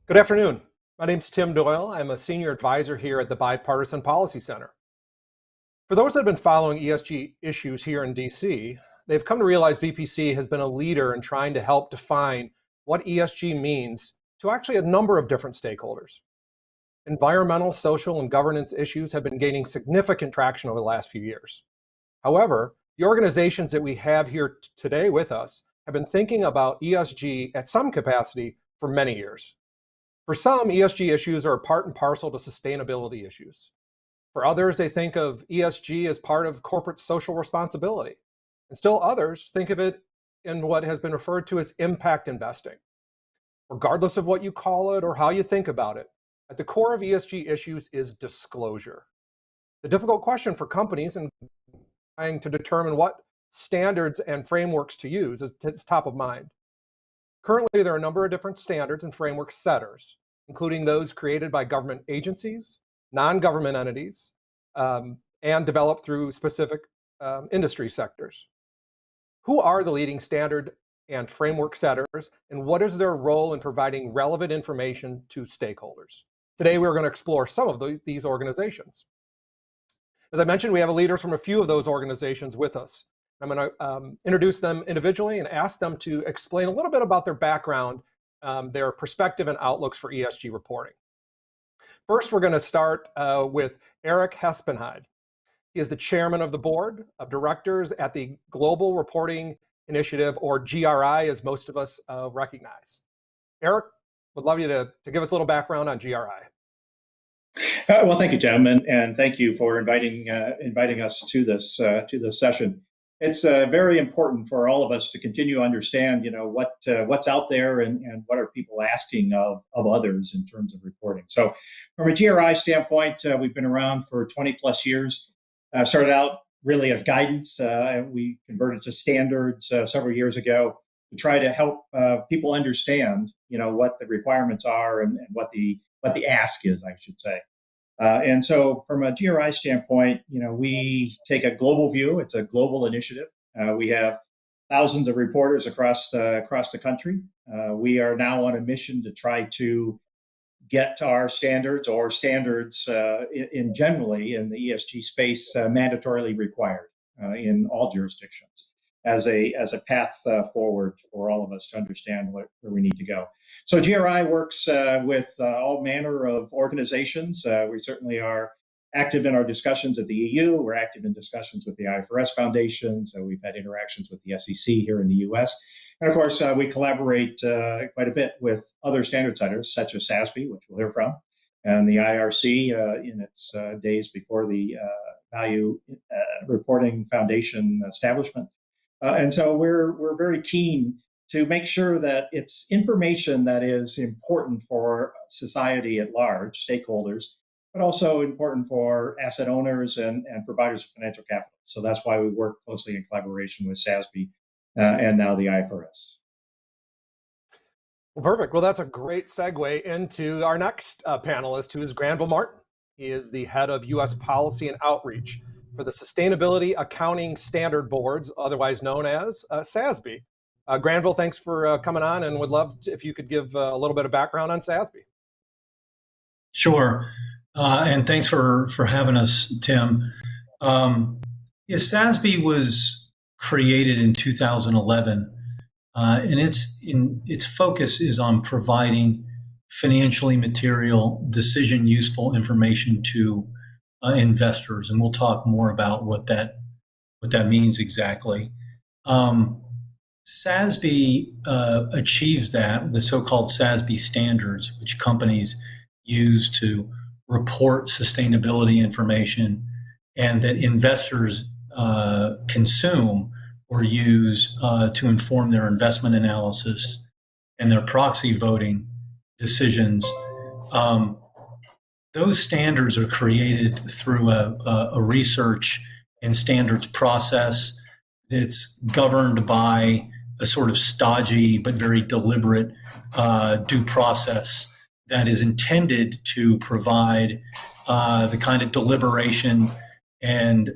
Good afternoon. My name is Tim Doyle. I'm a senior advisor here at the Bipartisan Policy Center. For those that have been following ESG issues here in DC, they've come to realize BPC has been a leader in trying to help define what ESG means to actually a number of different stakeholders. Environmental, social, and governance issues have been gaining significant traction over the last few years. However, the organizations that we have here today with us have been thinking about ESG at some capacity for many years. For some, ESG issues are part and parcel to sustainability issues. For others, they think of ESG as part of corporate social responsibility. And still others think of it in what has been referred to as impact investing. Regardless of what you call it or how you think about it, at the core of ESG issues is disclosure. The difficult question for companies in trying to determine what standards and frameworks to use is top of mind. Currently, there are a number of different standards and framework setters, including those created by government agencies, non-government entities, and developed through specific industry sectors. Who are the leading standard and framework setters, and what is their role in providing relevant information to stakeholders? Today, we're going to explore some of these organizations. As I mentioned, we have leaders from a few of those organizations with us. I'm going to introduce them individually and ask them to explain a little bit about their background, their perspective and outlooks for ESG reporting. First, we're going to start with Eei Template. He is the chairman of the board of directors at the Global Reporting Initiative, or GRI, as most of us recognize. Eei, would love you to give us a little background on GRI. Well, thank you, Tim, and thank you for inviting us to this session. It's very important for all of us to continue to understand, what's out there and what are people asking of others in terms of reporting. So, from a GRI standpoint, we've been around for 20 plus years. Started out really as guidance. We converted to standards several years ago to try to help people understand, what the requirements are and what the ask is, I should say. And so from a GRI standpoint, we take a global view. It's a global initiative. We have thousands of reporters across the country. We are now on a mission to try to get our standards in generally in the ESG space mandatorily required in all jurisdictions as a path forward for all of us to understand where we need to go. So GRI works with all manner of organizations. We certainly are active in our discussions at the EU. We're active in discussions with the IFRS Foundation. So we've had interactions with the SEC here in the US. And of course, we collaborate quite a bit with other standard setters, such as SASB, which we'll hear from, and the IRC in its days before the Value Reporting Foundation establishment. And so we're very keen to make sure that it's information that is important for society at large, stakeholders, but also important for asset owners and providers of financial capital. So that's why we work closely in collaboration with SASB and now the IFRS. Well, perfect. Well, that's a great segue into our next panelist, who is Granville Martin. He is the head of U.S. Policy and Outreach for the Sustainability Accounting Standard Boards, otherwise known as SASB. Granville, thanks for coming on, and would love if you could give a little bit of background on SASB. Sure, and thanks for having us, Tim. SASB was created in 2011, and its focus is on providing financially material, decision useful information to investors, and we'll talk more about what that means exactly. SASB achieves that, the so-called SASB standards, which companies use to report sustainability information and that investors consume or use to inform their investment analysis and their proxy voting decisions. Those standards are created through a research and standards process that's governed by a sort of stodgy but very deliberate due process that is intended to provide the kind of deliberation and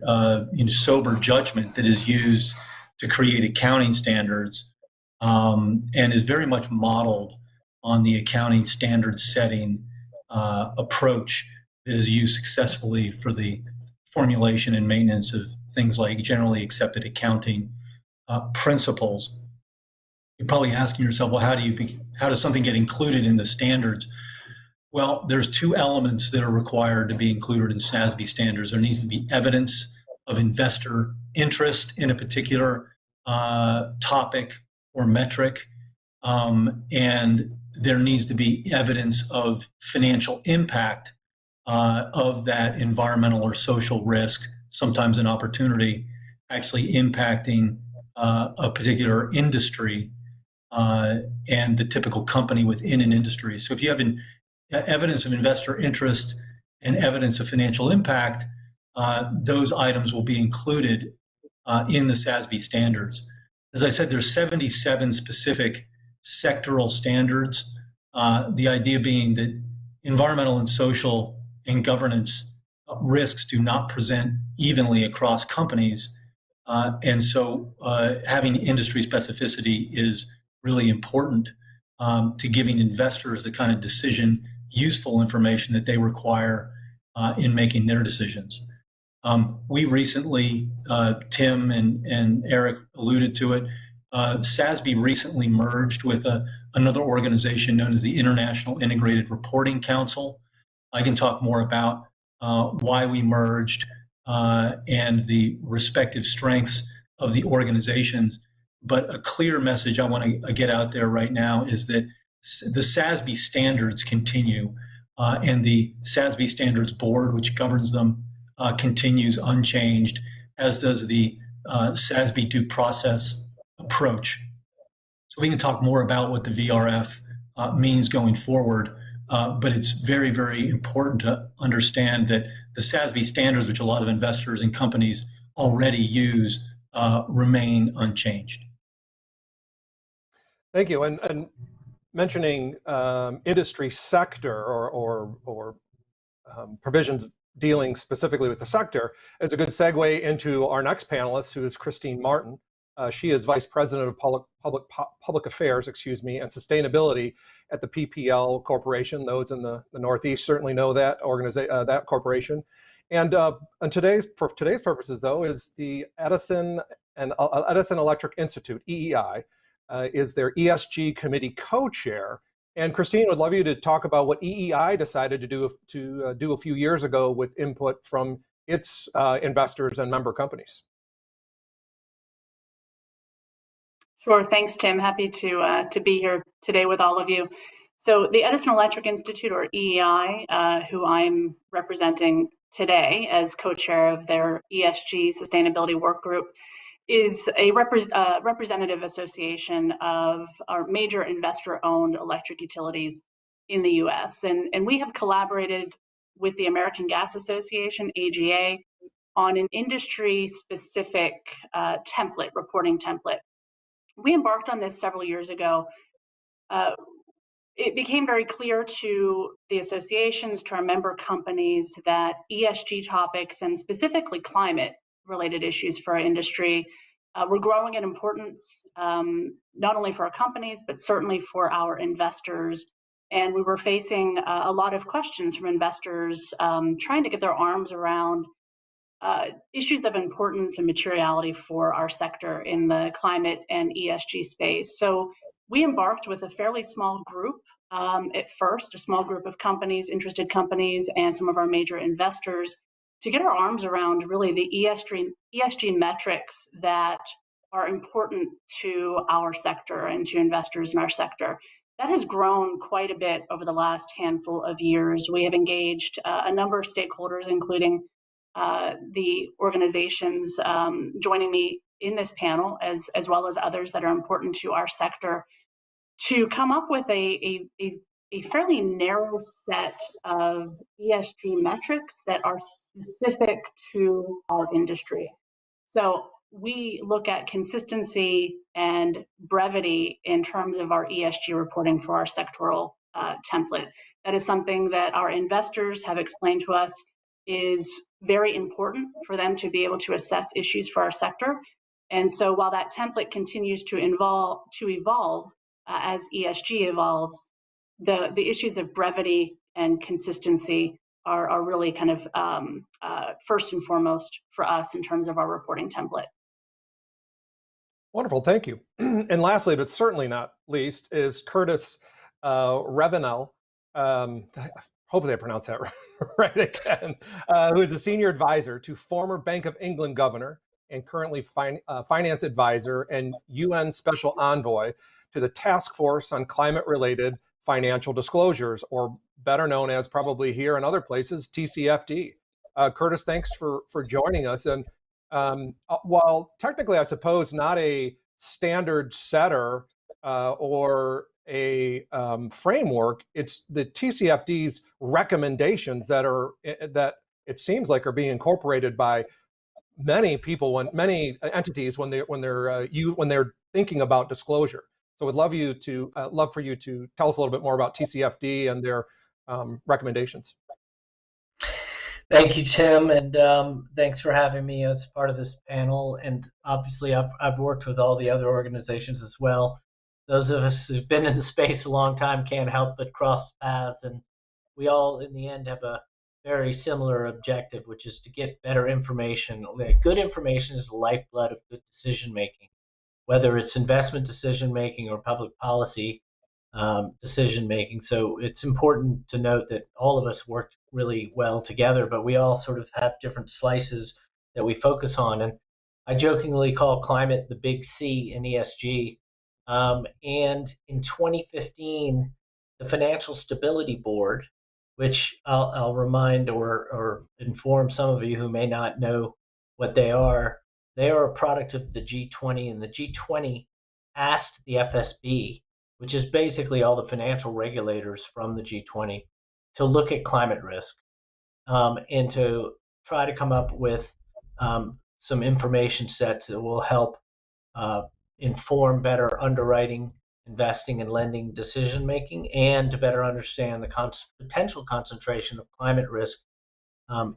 sober judgment that is used to create accounting standards, and is very much modeled on the accounting standard setting approach that is used successfully for the formulation and maintenance of things like generally accepted accounting principles. You're probably asking yourself, well, how does something get included in the standards? Well, there's two elements that are required to be included in SASB standards. There needs to be evidence of investor interest in a particular topic or metric, and there needs to be evidence of financial impact of that environmental or social risk, sometimes an opportunity, actually impacting a particular industry and the typical company within an industry. So if you have evidence of investor interest and evidence of financial impact, those items will be included in the SASB standards. As I said, there's 77 specific sectoral standards, the idea being that environmental and social and governance risks do not present evenly across companies. And so having industry specificity is really important to giving investors the kind of decision useful information that they require in making their decisions. We recently, Tim and Eric alluded to it, SASB recently merged with another organization known as the International Integrated Reporting Council. I can talk more about why we merged and the respective strengths of the organizations. But a clear message I want to get out there right now is that the SASB standards continue, and the SASB standards board, which governs them, continues unchanged, as does the SASB due process approach. So we can talk more about what the VRF means going forward, but it's very, very important to understand that the SASB standards, which a lot of investors and companies already use, remain unchanged. Thank you. And mentioning industry sector or provisions dealing specifically with the sector is a good segue into our next panelist, who is Christine Martin. She is Vice President of Public Affairs, and Sustainability at the PPL Corporation. Those in the Northeast certainly know that that corporation. And for today's purposes, though, is the Edison Electric Institute, EEI, is their ESG committee co-chair. And Christine, would love you to talk about what EEI decided to do a few years ago with input from its investors and member companies. Sure, thanks, Tim. Happy to be here today with all of you. So the Edison Electric Institute, or EEI, who I'm representing today as co-chair of their ESG Sustainability Work Group, is a representative association of our major investor-owned electric utilities in the U.S. And we have collaborated with the American Gas Association, AGA, on an industry-specific reporting template. We embarked on this several years ago. It became very clear to the associations, to our member companies, that ESG topics, and specifically climate-related issues for our industry, were growing in importance, not only for our companies, but certainly for our investors. And we were facing a lot of questions from investors trying to get their arms around issues of importance and materiality for our sector in the climate and ESG space. So we embarked with a fairly small group at first, a small group of companies, interested companies, and some of our major investors, to get our arms around really the ESG metrics that are important to our sector and to investors in our sector. That has grown quite a bit over the last handful of years. We have engaged a number of stakeholders, including the organizations joining me in this panel, as well as others that are important to our sector, to come up with a fairly narrow set of ESG metrics that are specific to our industry. So we look at consistency and brevity in terms of our ESG reporting for our sectoral template. That is something that our investors have explained to us is very important for them to be able to assess issues for our sector. And so while that template continues to evolve as ESG evolves, the issues of brevity and consistency are really kind of first and foremost for us in terms of our reporting template. Wonderful, thank you. And lastly, but certainly not least, is Curtis Revenell. Hopefully I pronounced that right again, who is a senior advisor to former Bank of England governor and currently finance advisor and UN special envoy to the Task Force on Climate-Related Financial Disclosures, or better known as, probably here and other places, TCFD. Curtis, thanks for joining us. And while technically, I suppose, not a standard setter or a framework, it's the TCFD's recommendations that it seems like are being incorporated by many people, many entities when they're thinking about disclosure. So would love for you to tell us a little bit more about TCFD and their recommendations. Thank you, Tim, and thanks for having me as part of this panel. And obviously, I've worked with all the other organizations as well. Those of us who've been in the space a long time can't help but cross paths, and we all, in the end, have a very similar objective, which is to get better information. Good information is the lifeblood of good decision making, whether it's investment decision making or public policy decision making. So it's important to note that all of us worked really well together, but we all sort of have different slices that we focus on. And I jokingly call climate the big C in ESG. And in 2015, the Financial Stability Board, which I'll remind or inform some of you who may not know what they are a product of the G20, and the G20 asked the FSB, which is basically all the financial regulators from the G20, to look at climate risk and to try to come up with some information sets that will help inform better underwriting, investing, and lending decision making, and to better understand the potential concentration of climate risk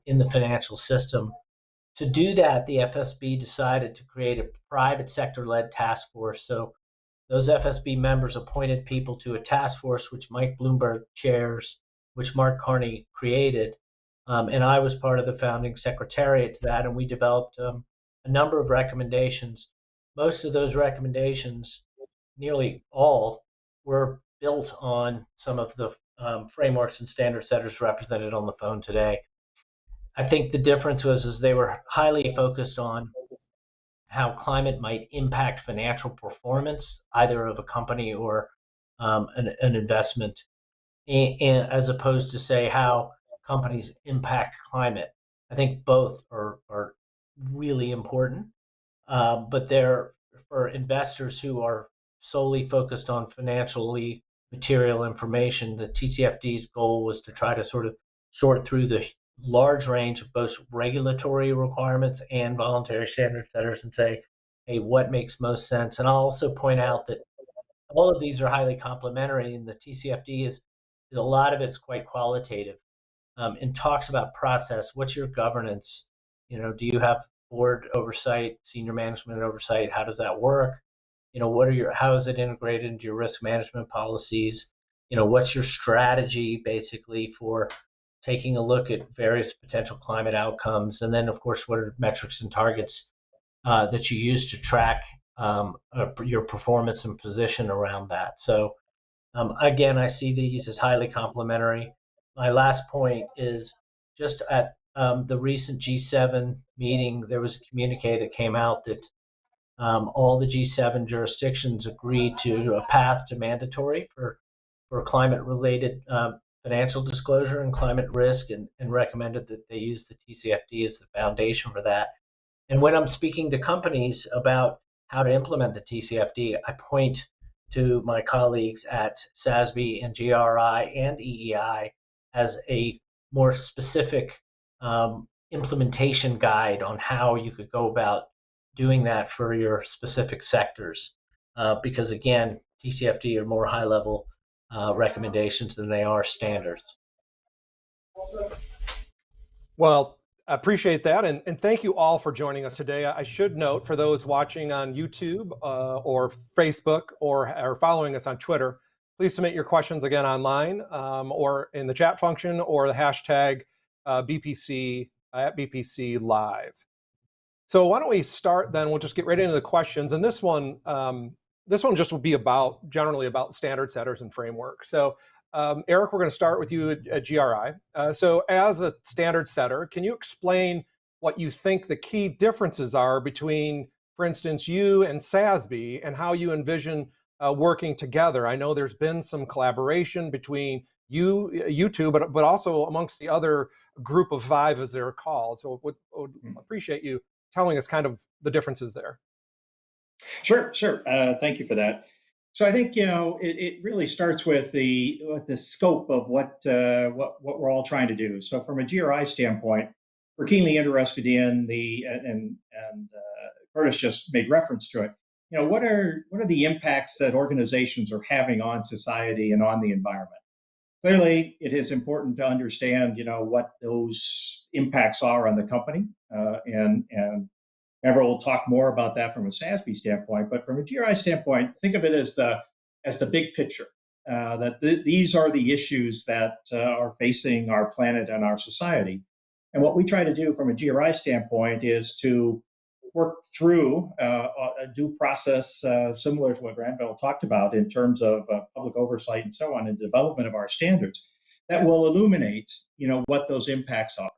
in the financial system. To do that, the FSB decided to create a private sector-led task force. So those FSB members appointed people to a task force, which Mike Bloomberg chairs, which Mark Carney created. And I was part of the founding secretariat to that, and we developed a number of recommendations. Most of those recommendations, nearly all, were built on some of the frameworks and standard setters represented on the phone today. I think the difference was they were highly focused on how climate might impact financial performance, either of a company or an investment, and as opposed to, say, how companies impact climate. I think both are really important, but they're for investors who are solely focused on financially material information. The TCFD's goal was to try to sort of sort through the large range of both regulatory requirements and voluntary standard setters and say, hey, what makes most sense? And I'll also point out that all of these are highly complementary, and the TCFD is a lot of it's quite qualitative and talks about process. What's your governance? Do you have board oversight, senior management oversight? How does that work? How is it integrated into your risk management policies? What's your strategy basically for taking a look at various potential climate outcomes? And then, of course, what are metrics and targets that you use to track your performance and position around that? So again, I see these as highly complementary. My last point is just at the recent G7 meeting, there was a communique that came out that all the G7 jurisdictions agreed to a path to mandatory for climate-related financial disclosure and climate risk, and recommended that they use the TCFD as the foundation for that. And when I'm speaking to companies about how to implement the TCFD, I point to my colleagues at SASB and GRI and EEI as a more specific implementation guide on how you could go about doing that for your specific sectors. Because again, TCFD are more high-level recommendations than they are standards. Well, I appreciate that. And thank you all for joining us today. I should note, for those watching on YouTube or Facebook or following us on Twitter, Please submit your questions again online or in the chat function or the hashtag BPC at BPC Live. So why don't we start then? We'll just get right into the questions. And this one just will be generally about standard setters and frameworks. So Eric, we're going to start with you at GRI. So as a standard setter, can you explain what you think the key differences are between, for instance, you and SASB and how you envision working together? I know there's been some collaboration between you two, but also amongst the other group of 5, as they're called. So would appreciate you telling us kind of the differences there. Sure. Thank you for that. So I think it really starts with the scope of what we're all trying to do. So from a GRI standpoint, we're keenly interested in and Curtis just made reference to it. What are the impacts that organizations are having on society and on the environment? Clearly, it is important to understand what those impacts are on the company, and Granville will talk more about that from a SASB standpoint. But from a GRI standpoint, think of it as the big picture. These are the issues that are facing our planet and our society. And what we try to do from a GRI standpoint is to work through a due process similar to what Granville talked about in terms of public oversight and so on, and development of our standards that will illuminate, what those impacts are.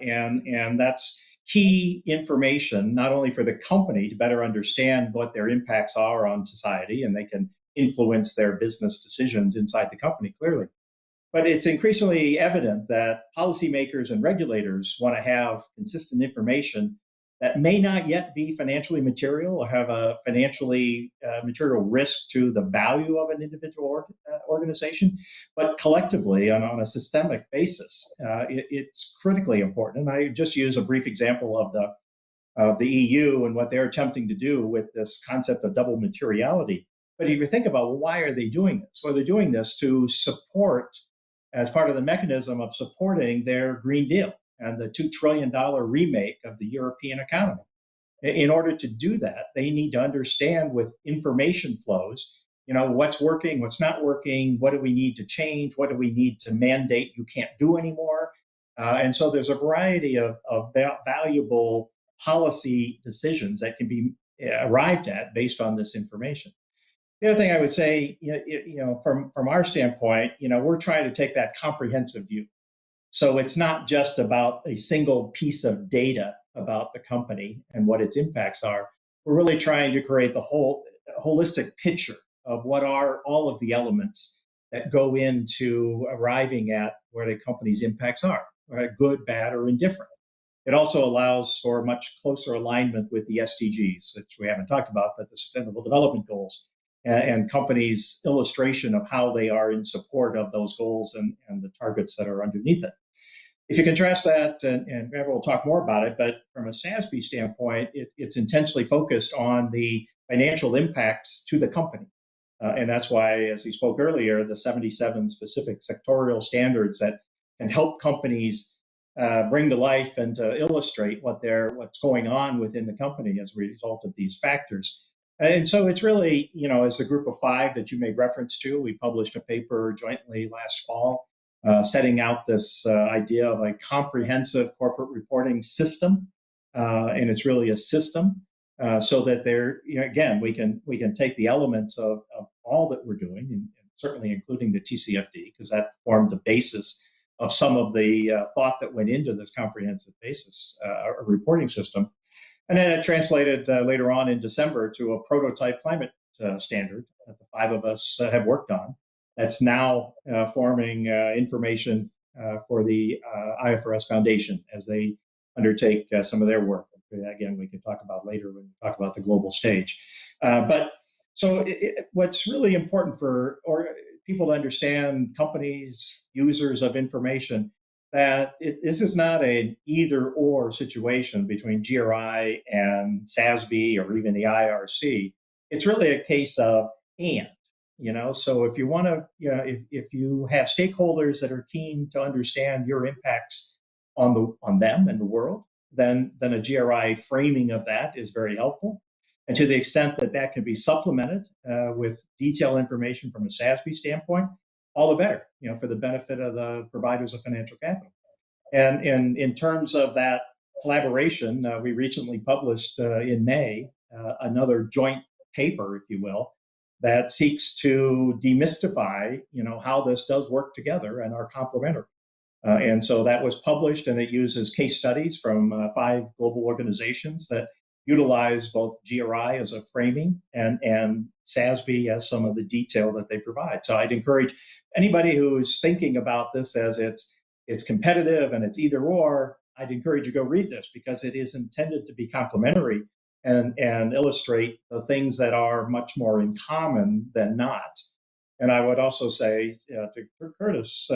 And that's key information, not only for the company to better understand what their impacts are on society, and they can influence their business decisions inside the company clearly. But it's increasingly evident that policymakers and regulators want to have consistent information that may not yet be financially material or have a financially material risk to the value of an individual organization, but collectively on a systemic basis, it's critically important. And I just use a brief example of the EU and what they're attempting to do with this concept of double materiality. But if you think about, well, why are they doing this? Well, they're doing this to support, as part of the mechanism of supporting their Green Deal and the $2 trillion remake of the European economy. In order to do that, they need to understand with information flows, what's working, what's not working, what do we need to change, what do we need to mandate you can't do anymore. And so there's a variety of valuable policy decisions that can be arrived at based on this information. The other thing I would say, from our standpoint, we're trying to take that comprehensive view. So it's not just about a single piece of data about the company and what its impacts are. We're really trying to create the whole holistic picture of what are all of the elements that go into arriving at where the company's impacts are, right? Good, bad, or indifferent. It also allows for much closer alignment with the SDGs, which we haven't talked about, but the Sustainable Development Goals, and companies' illustration of how they are in support of those goals and the targets that are underneath it. If you contrast that, and Granville will talk more about it, but from a SASB standpoint, it's intensely focused on the financial impacts to the company. And that's why, as he spoke earlier, the 77 specific sectorial standards that can help companies bring to life and to illustrate what's going on within the company as a result of these factors. And so it's really, as a group of 5 that you made reference to, we published a paper jointly last fall setting out this idea of a comprehensive corporate reporting system. And it's really a system so that again, we can take the elements of all that we're doing, and certainly including the Tcfd, because that formed the basis of some of the thought that went into this comprehensive basis, a reporting system. And then it translated later on in December to a prototype climate standard that the 5 of us have worked on. That's now forming information for the IFRS Foundation as they undertake some of their work. Again, we can talk about later when we talk about the global stage. What's really important for people to understand, companies, users of information, that this is not an either-or situation between GRI and SASB or even the IRC. It's really a case of and. So if you want to, if you have stakeholders that are keen to understand your impacts on them and the world, then a GRI framing of that is very helpful. And to the extent that that can be supplemented with detailed information from a SASB standpoint, all the better, for the benefit of the providers of financial capital. And in terms of that collaboration, we recently published in May another joint paper, if you will, that seeks to demystify, how this does work together and are complementary. And so that was published, and it uses case studies from 5 global organizations that utilize both GRI as a framing and SASB as some of the detail that they provide. So I'd encourage anybody who's thinking about this as it's competitive and it's either or, I'd encourage you to go read this, because it is intended to be complementary and illustrate the things that are much more in common than not. And I would also say to Curtis,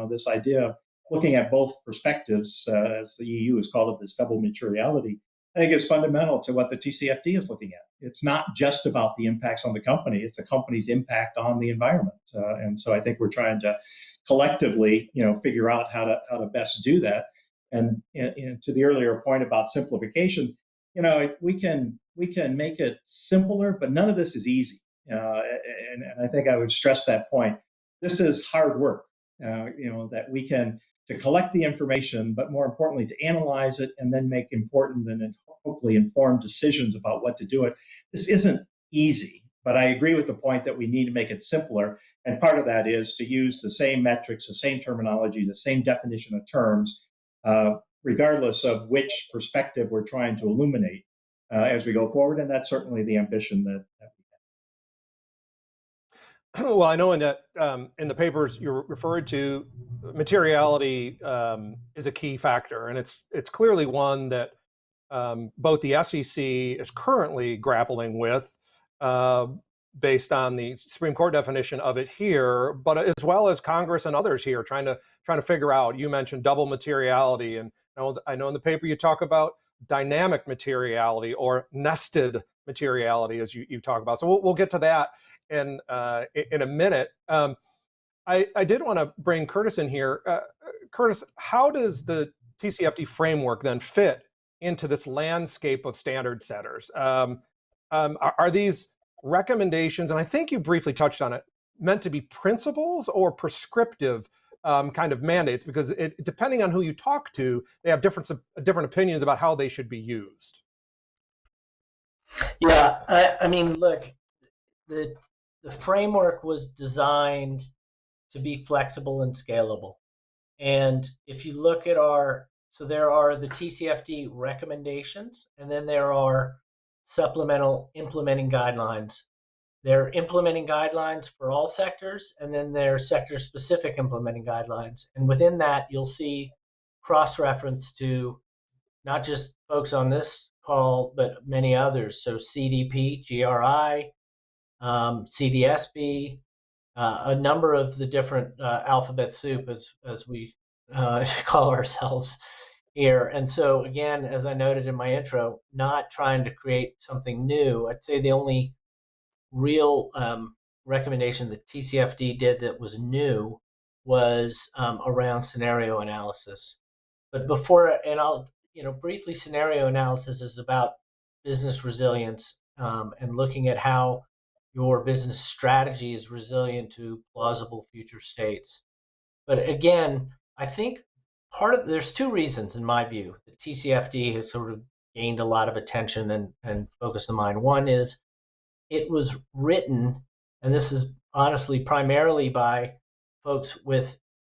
this idea of looking at both perspectives, as the EU has called it, this double materiality, I think is fundamental to what the TCFD is looking at. It's not just about the impacts on the company, it's the company's impact on the environment. And so I think we're trying to collectively, figure out how to best do that. And to the earlier point about simplification, we can make it simpler, but none of this is easy. And I think I would stress that point. This is hard work, that we can to collect the information, but more importantly, to analyze it and then make important and hopefully informed decisions about what to do it. This isn't easy, but I agree with the point that we need to make it simpler. And part of that is to use the same metrics, the same terminology, the same definition of terms, regardless of which perspective we're trying to illuminate as we go forward. And that's certainly the ambition that we have. Well, I know in the papers you're referred to, materiality is a key factor, and it's clearly one that both the SEC is currently grappling with, based on the Supreme Court definition of it here, but as well as Congress and others here trying to figure out. You mentioned double materiality, and I know in the paper you talk about dynamic materiality or nested materiality, as you talk about. So we'll get to that in a minute. I did want to bring Curtis in here. Curtis, how does the TCFD framework then fit into this landscape of standard setters? Are these recommendations, and I think you briefly touched on it, meant to be principles or prescriptive kind of mandates? Because depending on who you talk to, they have different opinions about how they should be used. Yeah, I mean, look, the framework was designed to be flexible and scalable. And if you look at so there are the TCFD recommendations, and then there are supplemental implementing guidelines. There are implementing guidelines for all sectors, and then there are sector-specific implementing guidelines. And within that, you'll see cross-reference to not just folks on this call, but many others. So CDP, GRI, CDSB, a number of the different alphabet soup, as we call ourselves here. And so again, as I noted in my intro, not trying to create something new. I'd say the only real recommendation that TCFD did that was new was around scenario analysis. But I'll briefly, scenario analysis is about business resilience and looking at how your business strategy is resilient to plausible future states. But again, I think there's 2 reasons, in my view, that TCFD has sort of gained a lot of attention and focus of mind. One is it was written, and this is honestly primarily by folks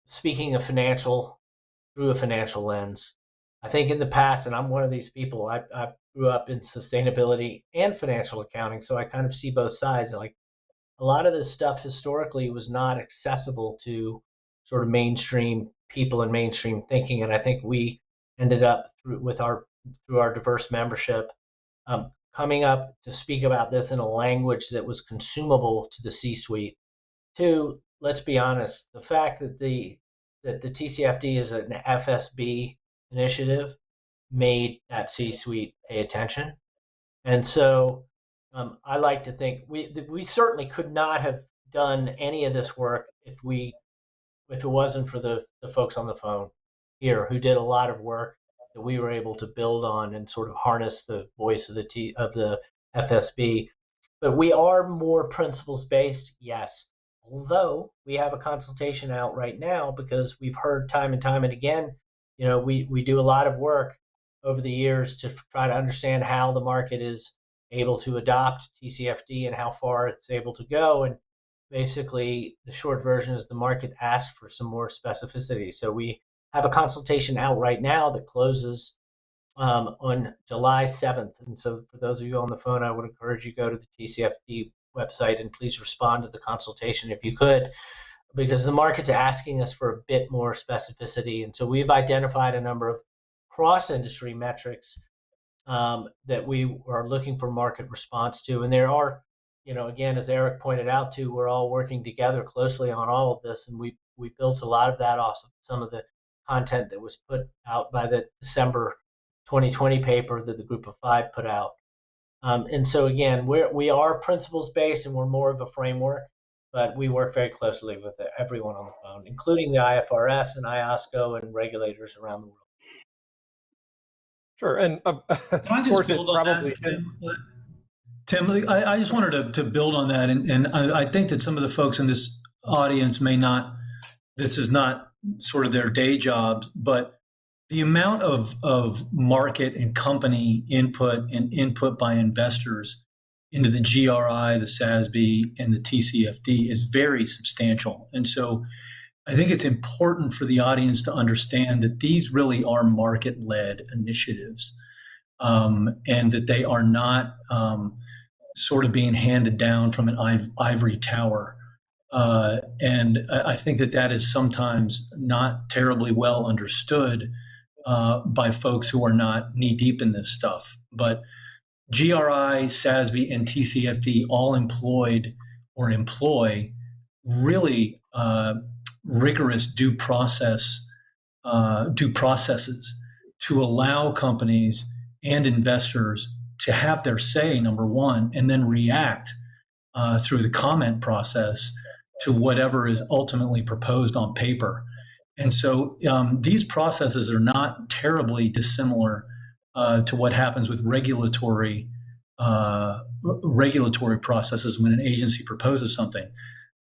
speaking of through a financial lens. I think in the past, and I'm one of these people, I grew up in sustainability and financial accounting, so I kind of see both sides. Like, a lot of this stuff historically was not accessible to sort of mainstream people and mainstream thinking, and I think we ended up through our diverse membership coming up to speak about this in a language that was consumable to the C-suite. 2, let's be honest, the fact that the TCFD is an FSB initiative made that C-suite pay attention. And so I like to think we certainly could not have done any of this work if it wasn't for the folks on the phone here who did a lot of work that we were able to build on and sort of harness the voice of the FSB. But we are more principles-based, yes. Although we have a consultation out right now because we've heard time and time and again, we do a lot of work over the years to try to understand how the market is able to adopt TCFD and how far it's able to go. And basically, the short version is the market asks for some more specificity. So we have a consultation out right now that closes on July 7th. And so for those of you on the phone, I would encourage you to go to the TCFD website and please respond to the consultation if you could, because the market's asking us for a bit more specificity. And so we've identified a number of cross-industry metrics that we are looking for market response to. And there are, again, as Eric pointed out too, we're all working together closely on all of this. And we built a lot of that off of some of the content that was put out by the December 2020 paper that the Group of Five put out. And so again, we are principles-based and we're more of a framework, but we work very closely with everyone on the phone, including the IFRS and IOSCO and regulators around the world. Sure, and of course it probably Tim, I just wanted to build on that, and I think that some of the folks in this audience this is not sort of their day jobs, but the amount of market and company input and input by investors into the GRI, the SASB, and the TCFD is very substantial. And so I think it's important for the audience to understand that these really are market-led initiatives, and that they are not sort of being handed down from an ivory tower. And I think that is sometimes not terribly well understood by folks who are not knee-deep in this stuff. But GRI, SASB, and TCFD all employ really rigorous due processes to allow companies and investors to have their say, number one, and then react through the comment process to whatever is ultimately proposed on paper. And so these processes are not terribly dissimilar to what happens with regulatory processes when an agency proposes something.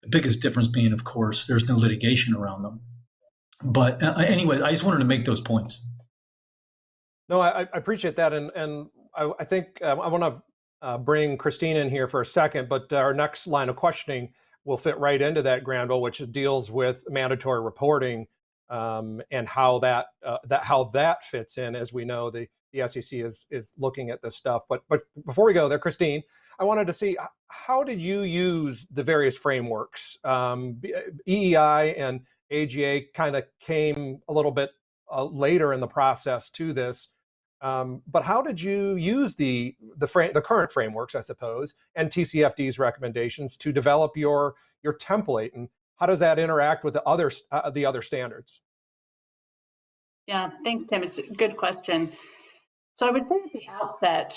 The biggest difference being, of course, there's no litigation around them. But anyway, I just wanted to make those points. No, I appreciate that, and I think I want to bring Christine in here for a second, but our next line of questioning will fit right into that, Granville, which deals with mandatory reporting and how that fits in. As we know, the SEC is looking at this stuff. But before we go there, Christine, I wanted to see, how did you use the various frameworks? EEI and AGA kind of came a little bit later in the process to this. But how did you use the current frameworks, I suppose, and TCFD's recommendations to develop your template, and how does that interact with the other standards? Yeah, thanks, Tim. It's a good question. So I would say at the outset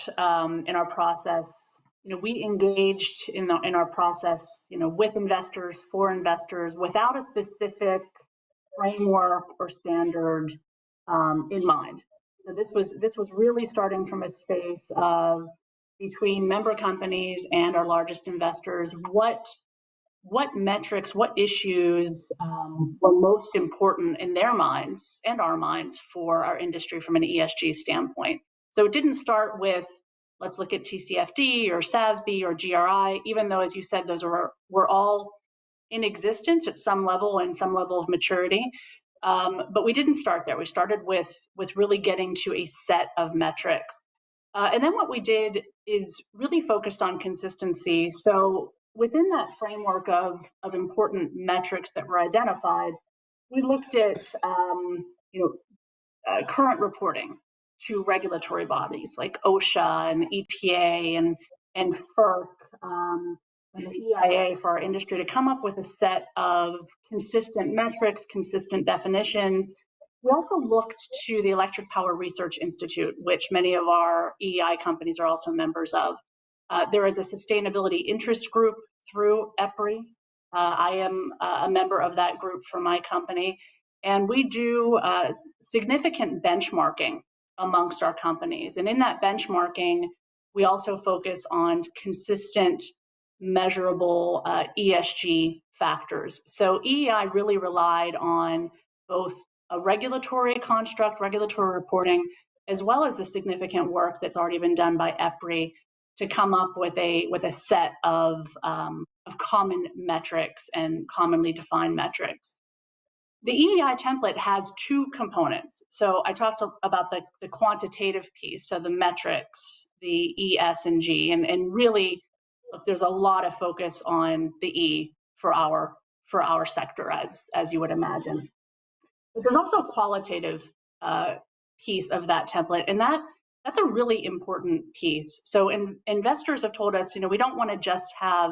in our process, we engaged in our process, with investors, for investors, without a specific framework or standard in mind. So this was really starting from a space of, between member companies and our largest investors, what metrics, what issues were most important in their minds and our minds for our industry from an ESG standpoint. So it didn't start with, let's look at TCFD or SASB or GRI, even though, as you said, those were all in existence at some level and some level of maturity. But we didn't start there. We started with really getting to a set of metrics. And then what we did is really focused on consistency. So within that framework of important metrics that were identified, we looked at current reporting to regulatory bodies like OSHA and EPA and FERC and the EIA for our industry to come up with a set of consistent metrics, consistent definitions. We also looked to the Electric Power Research Institute, which many of our EEI companies are also members of. There is a sustainability interest group through EPRI. I am a member of that group for my company, and we do significant benchmarking amongst our companies. And in that benchmarking, we also focus on consistent, measurable ESG factors. So EEI really relied on both a regulatory construct, regulatory reporting, as well as the significant work that's already been done by EPRI to come up with a set of common metrics and commonly defined metrics. The EEI template has two components. So I talked about the quantitative piece, so the metrics, the E, S, and G, and really, look, there's a lot of focus on the E for our sector, as you would imagine. But there's also a qualitative piece of that template, and that's a really important piece. So investors have told us, we don't want to just have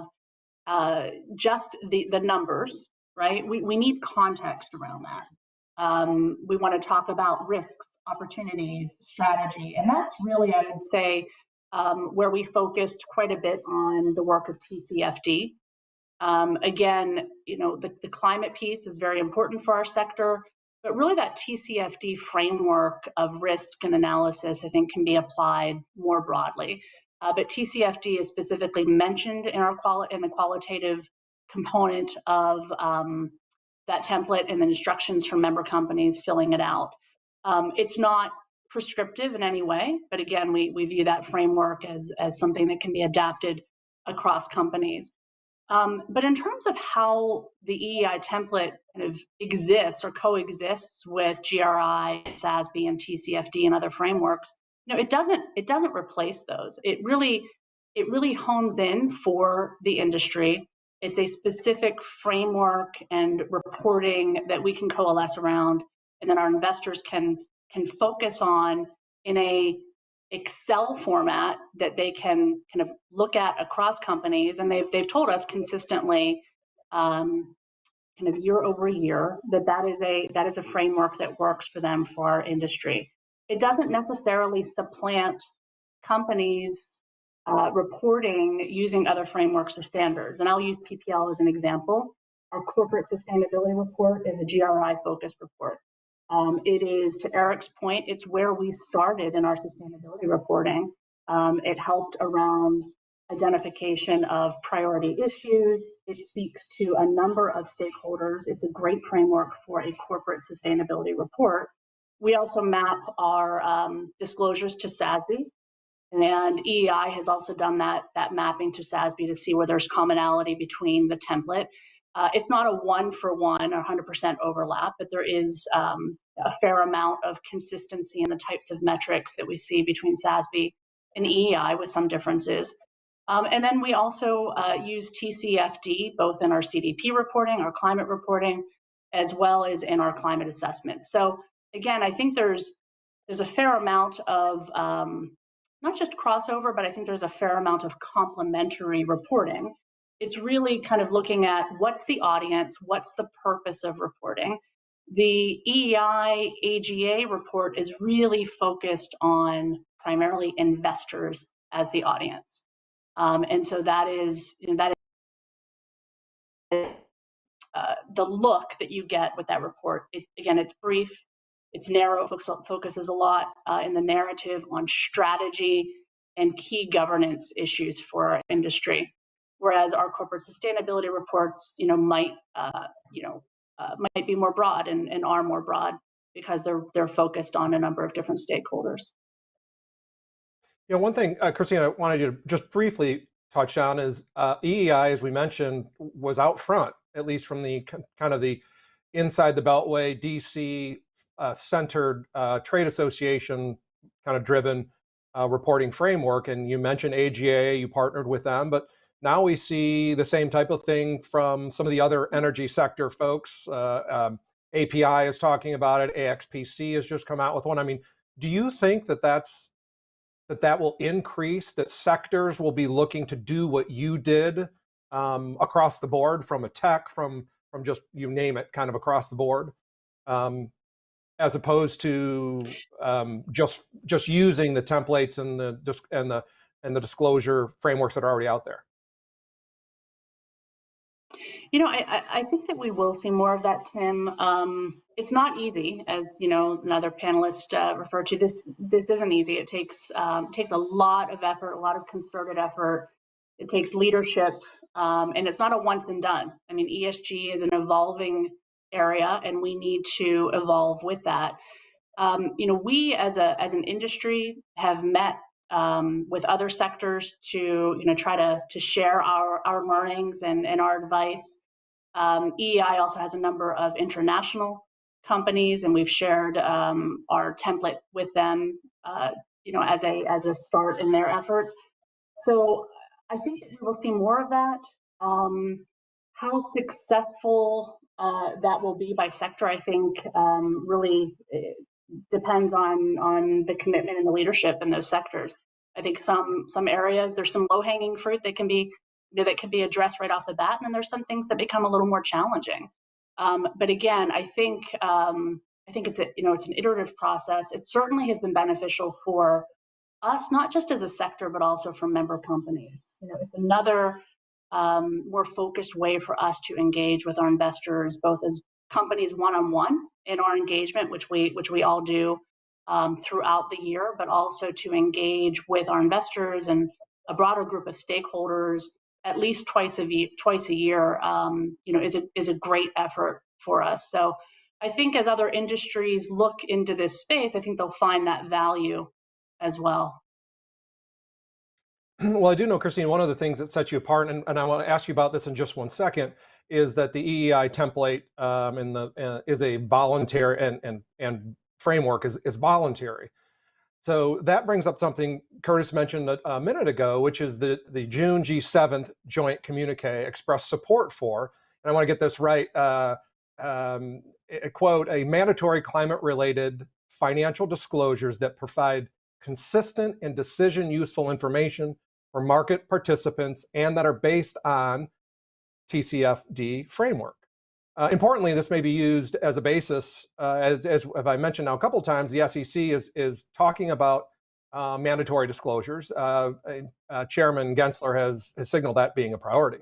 just the numbers, right? We need context around that. We want to talk about risks, opportunities, strategy, and that's really, I would say, where we focused quite a bit on the work of Tcfd. Again, the climate piece is very important for our sector, but really that Tcfd framework of risk and analysis, I think, can be applied more broadly. But Tcfd is specifically mentioned in the qualitative component of that template and the instructions for member companies filling it out. It's not prescriptive in any way, but again, we view that framework as something that can be adapted across companies. But in terms of how the EEI template kind of exists or coexists with GRI, SASB, and Tcfd and other frameworks, it doesn't replace those. It really hones in for the industry. It's a specific framework and reporting that we can coalesce around, and then our investors can focus on in a Excel format that they can kind of look at across companies. And they've told us consistently, kind of year over year, that is a framework that works for them for our industry. It doesn't necessarily supplant companies reporting using other frameworks or standards. And I'll use PPL as an example. Our corporate sustainability report is a GRI-focused report. It is, to Eric's point, it's where we started in our sustainability reporting. It helped around identification of priority issues. It speaks to a number of stakeholders. It's a great framework for a corporate sustainability report. We also map our disclosures to SASB, and EEI has also done that mapping to SASB to see where there's commonality between the template. It's not a one-for-one or 100% overlap, but there is a fair amount of consistency in the types of metrics that we see between SASB and EEI with some differences. And then we also use Tcfd both in our CDP reporting, our climate reporting, as well as in our climate assessment. So again, I think there's a fair amount of not just crossover, but I think there's a fair amount of complementary reporting. It's really kind of looking at what's the audience, what's the purpose of reporting. The EEI AGA report is really focused on primarily investors as the audience. And so that is the look that you get with that report. Again, it's brief, it's narrow, focuses a lot in the narrative on strategy and key governance issues for our industry. Whereas our corporate sustainability reports, might be more broad and are more broad because they're focused on a number of different stakeholders. One thing, Christina, I wanted you to just briefly touch on is EEI, as we mentioned, was out front, at least from the kind of the inside the Beltway, DC centered trade association kind of driven reporting framework. And you mentioned AGA, you partnered with them, but now we see the same type of thing from some of the other energy sector folks. API is talking about it. AXPC has just come out with one. I mean, do you think that will increase, that sectors will be looking to do what you did across the board, from a tech, from just, you name it, kind of across the board, as opposed to just using the templates and the disclosure frameworks that are already out there? I think that we will see more of that, Tim. It's not easy, as another panelist referred to. This isn't easy. It takes a lot of effort, a lot of concerted effort. It takes leadership, and it's not a once and done. I mean, ESG is an evolving area, and we need to evolve with that. We as an industry have met with other sectors to try to share our learnings and our advice. EEI also has a number of international companies, and we've shared our template with them, as a start in their efforts. So I think that we will see more of that. How successful that will be by sector, I think, really depends on the commitment and the leadership in those sectors. I think some areas there's some low-hanging fruit that can be addressed right off the bat, and then there's some things that become a little more challenging. But again, I think it's an iterative process. It certainly has been beneficial for us, not just as a sector, but also for member companies. It's another more focused way for us to engage with our investors, both as companies one-on-one in our engagement, which we all do throughout the year, but also to engage with our investors and a broader group of stakeholders at least twice a year. Is a great effort for us. So I think as other industries look into this space, I think they'll find that value as well. Well, I do know, Christine, one of the things that sets you apart, and I want to ask you about this in just one second, is that the EEI template is a voluntary and framework is voluntary. So that brings up something Curtis mentioned a minute ago, which is the June G7 joint communique expressed support for, and I want to get this right, quote, a mandatory climate-related financial disclosures that provide consistent and decision-useful information for market participants and that are based on Tcfd framework. Importantly, this may be used as a basis, as I mentioned now a couple of times, the SEC is talking about mandatory disclosures. Chairman Gensler has signaled that being a priority.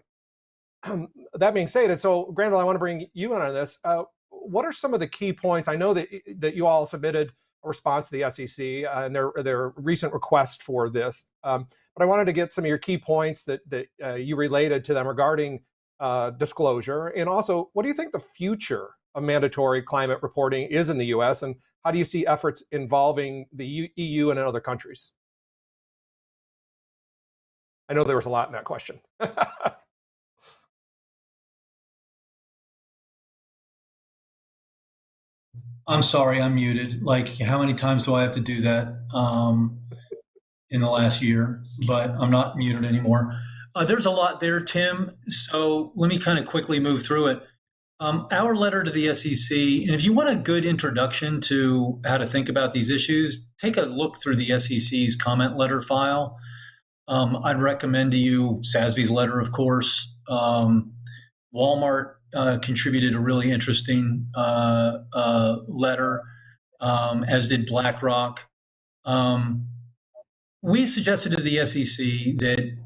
That being said, so Granville, I want to bring you in on this. What are some of the key points? I know that you all submitted a response to the SEC and their recent request for this, but I wanted to get some of your key points that you related to them regarding disclosure, and also, what do you think the future of mandatory climate reporting is in the U.S., and how do you see efforts involving the EU and in other countries? I know there was a lot in that question. I'm sorry, I'm muted. Like, how many times do I have to do that in the last year? But I'm not muted anymore. There's a lot there, Tim. So let me kind of quickly move through it. Our letter to the SEC, and if you want a good introduction to how to think about these issues, take a look through the SEC's comment letter file. I'd recommend to you SASB's letter, of course. Walmart contributed a really interesting letter, as did BlackRock. We suggested to the SEC that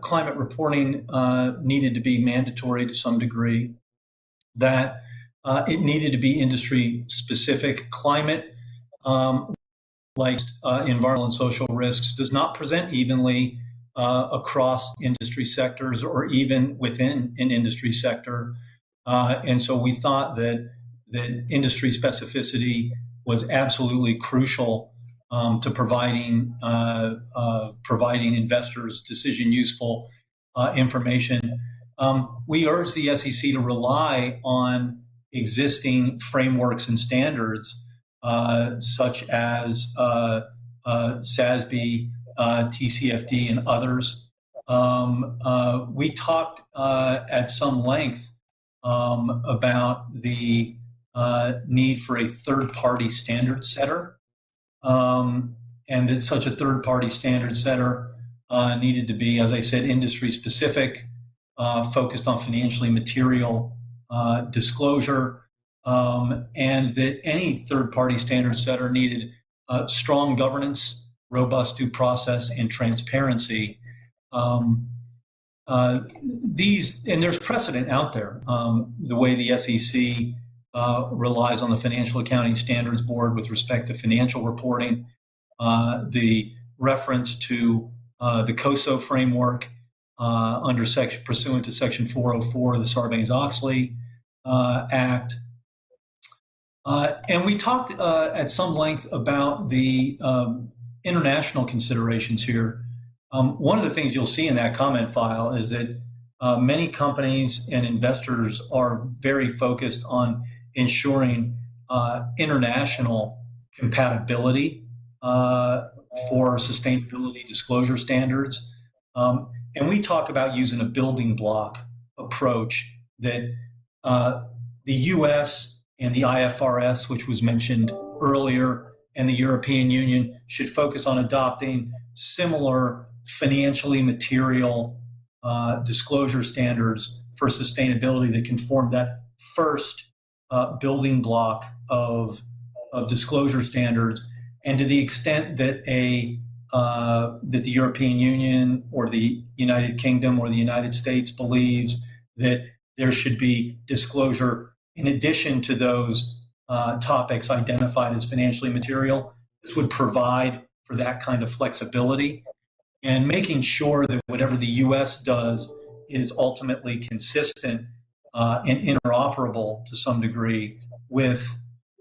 climate reporting needed to be mandatory to some degree, that it needed to be industry specific. Climate, like environmental and social risks, does not present evenly across industry sectors or even within an industry sector. And so we thought that industry specificity was absolutely crucial to providing investors decision useful information. We urge the SEC to rely on existing frameworks and standards such as SASB, Tcfd, and others. We talked at some length about the need for a third-party standard setter. And that such a third-party standard setter needed to be, as I said, industry specific, focused on financially material disclosure, and that any third-party standard setter needed strong governance, robust due process, and transparency. and there's precedent out there. The way the SEC relies on the Financial Accounting Standards Board with respect to financial reporting, the reference to the COSO framework pursuant to Section 404 of the Sarbanes-Oxley Act. And we talked at some length about the international considerations here. One of the things you'll see in that comment file is that many companies and investors are very focused on ensuring international compatibility for sustainability disclosure standards. And we talk about using a building block approach that the US and the IFRS, which was mentioned earlier, and the European Union should focus on adopting similar financially material disclosure standards for sustainability that can form that first building block of disclosure standards. And to the extent that that the European Union or the United Kingdom or the United States believes that there should be disclosure in addition to those topics identified as financially material, this would provide for that kind of flexibility and making sure that whatever the U.S. does is ultimately consistent and interoperable to some degree with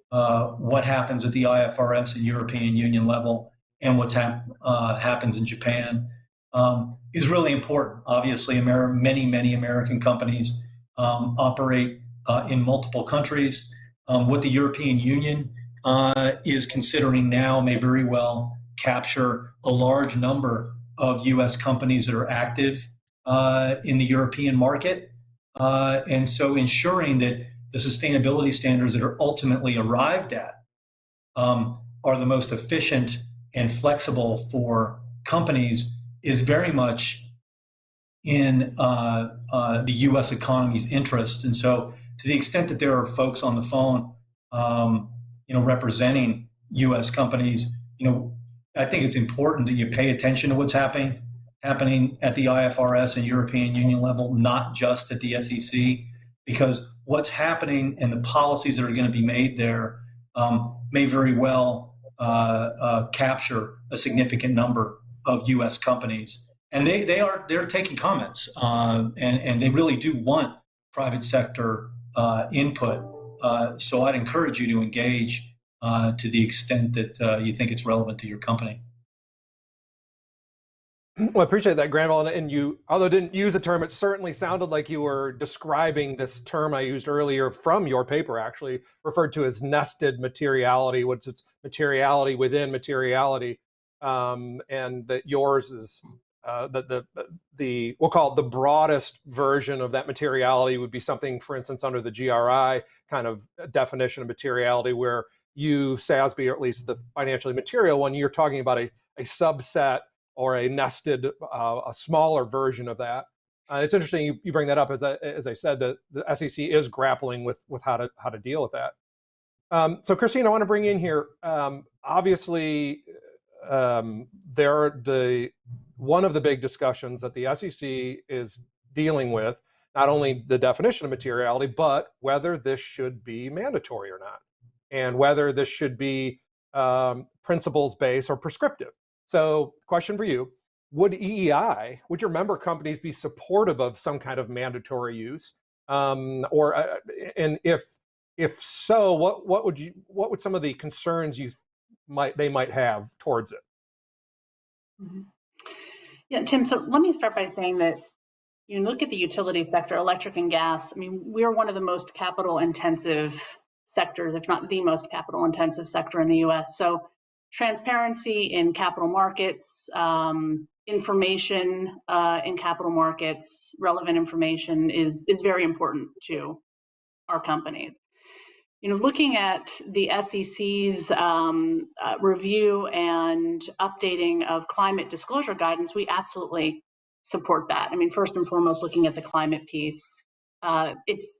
what happens at the IFRS and European Union level and what happens in Japan is really important. Obviously, many American companies operate in multiple countries. What the European Union is considering now may very well capture a large number of U.S. companies that are active in the European market. And so ensuring that the sustainability standards that are ultimately arrived at are the most efficient and flexible for companies is very much in the U.S. economy's interest. And so to the extent that there are folks on the phone, representing U.S. companies, I think it's important that you pay attention to what's happening at the IFRS and European Union level, not just at the SEC, because what's happening and the policies that are going to be made there may very well capture a significant number of U.S. companies, and they're taking comments, and they really do want private sector input. So I'd encourage you to engage to the extent that you think it's relevant to your company. Well, I appreciate that, Granville. And you, although didn't use a term, it certainly sounded like you were describing this term I used earlier from your paper, actually referred to as nested materiality, which is materiality within materiality, and that yours is we'll call it the broadest version of that materiality would be something, for instance, under the GRI kind of definition of materiality, where you, SASB, or at least the financially material one, you're talking about a subset or a nested, a smaller version of that. It's interesting you bring that up. As I said, the SEC is grappling with how to deal with that. So Christine, I want to bring in here. Obviously, one of the big discussions that the SEC is dealing with, not only the definition of materiality, but whether this should be mandatory or not, and whether this should be principles-based or prescriptive. So question for you, would your member companies be supportive of some kind of mandatory use? And if so, what would some of the concerns they might have towards it? Mm-hmm. Yeah, Tim, so let me start by saying that you look at the utility sector, electric and gas, I mean, we're one of the most capital intensive sectors, if not the most capital intensive sector in the US. So transparency in capital markets, information in capital markets, relevant information is very important to our companies. Looking at the SEC's review and updating of climate disclosure guidance, we absolutely support that. I mean, first and foremost, looking at the climate piece, it's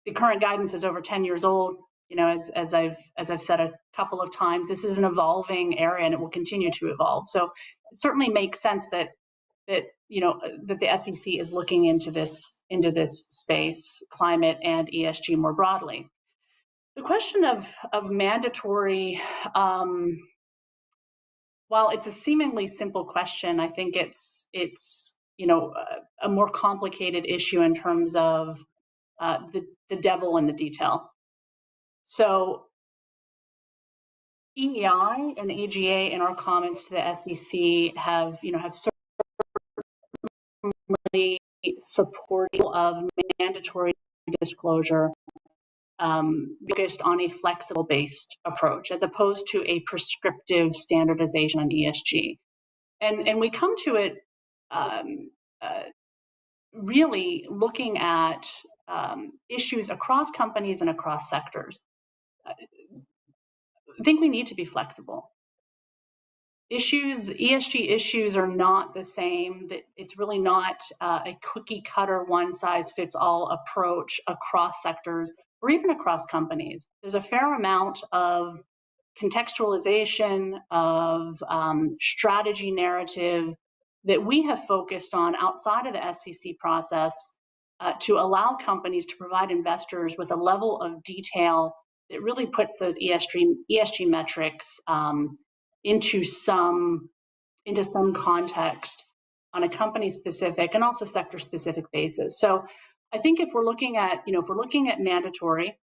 the current guidance is over 10 years old. As I've said a couple of times, this is an evolving area and it will continue to evolve. So it certainly makes sense that that the SEC is looking into this space, climate and ESG more broadly. The question of mandatory, while it's a seemingly simple question, I think it's a more complicated issue in terms of the devil in the detail. So EEI and AGA in our comments to the SEC have certainly supportive of mandatory disclosure focused on a flexible-based approach as opposed to a prescriptive standardization on ESG. And we come to it really looking at issues across companies and across sectors. I think we need to be flexible. ESG issues are not the same. That it's really not a cookie cutter, one size fits all approach across sectors or even across companies. There's a fair amount of contextualization, of strategy narrative that we have focused on outside of the SEC process to allow companies to provide investors with a level of detail that really puts those ESG metrics into some context on a company specific and also sector specific basis. So I think if we're looking at mandatory,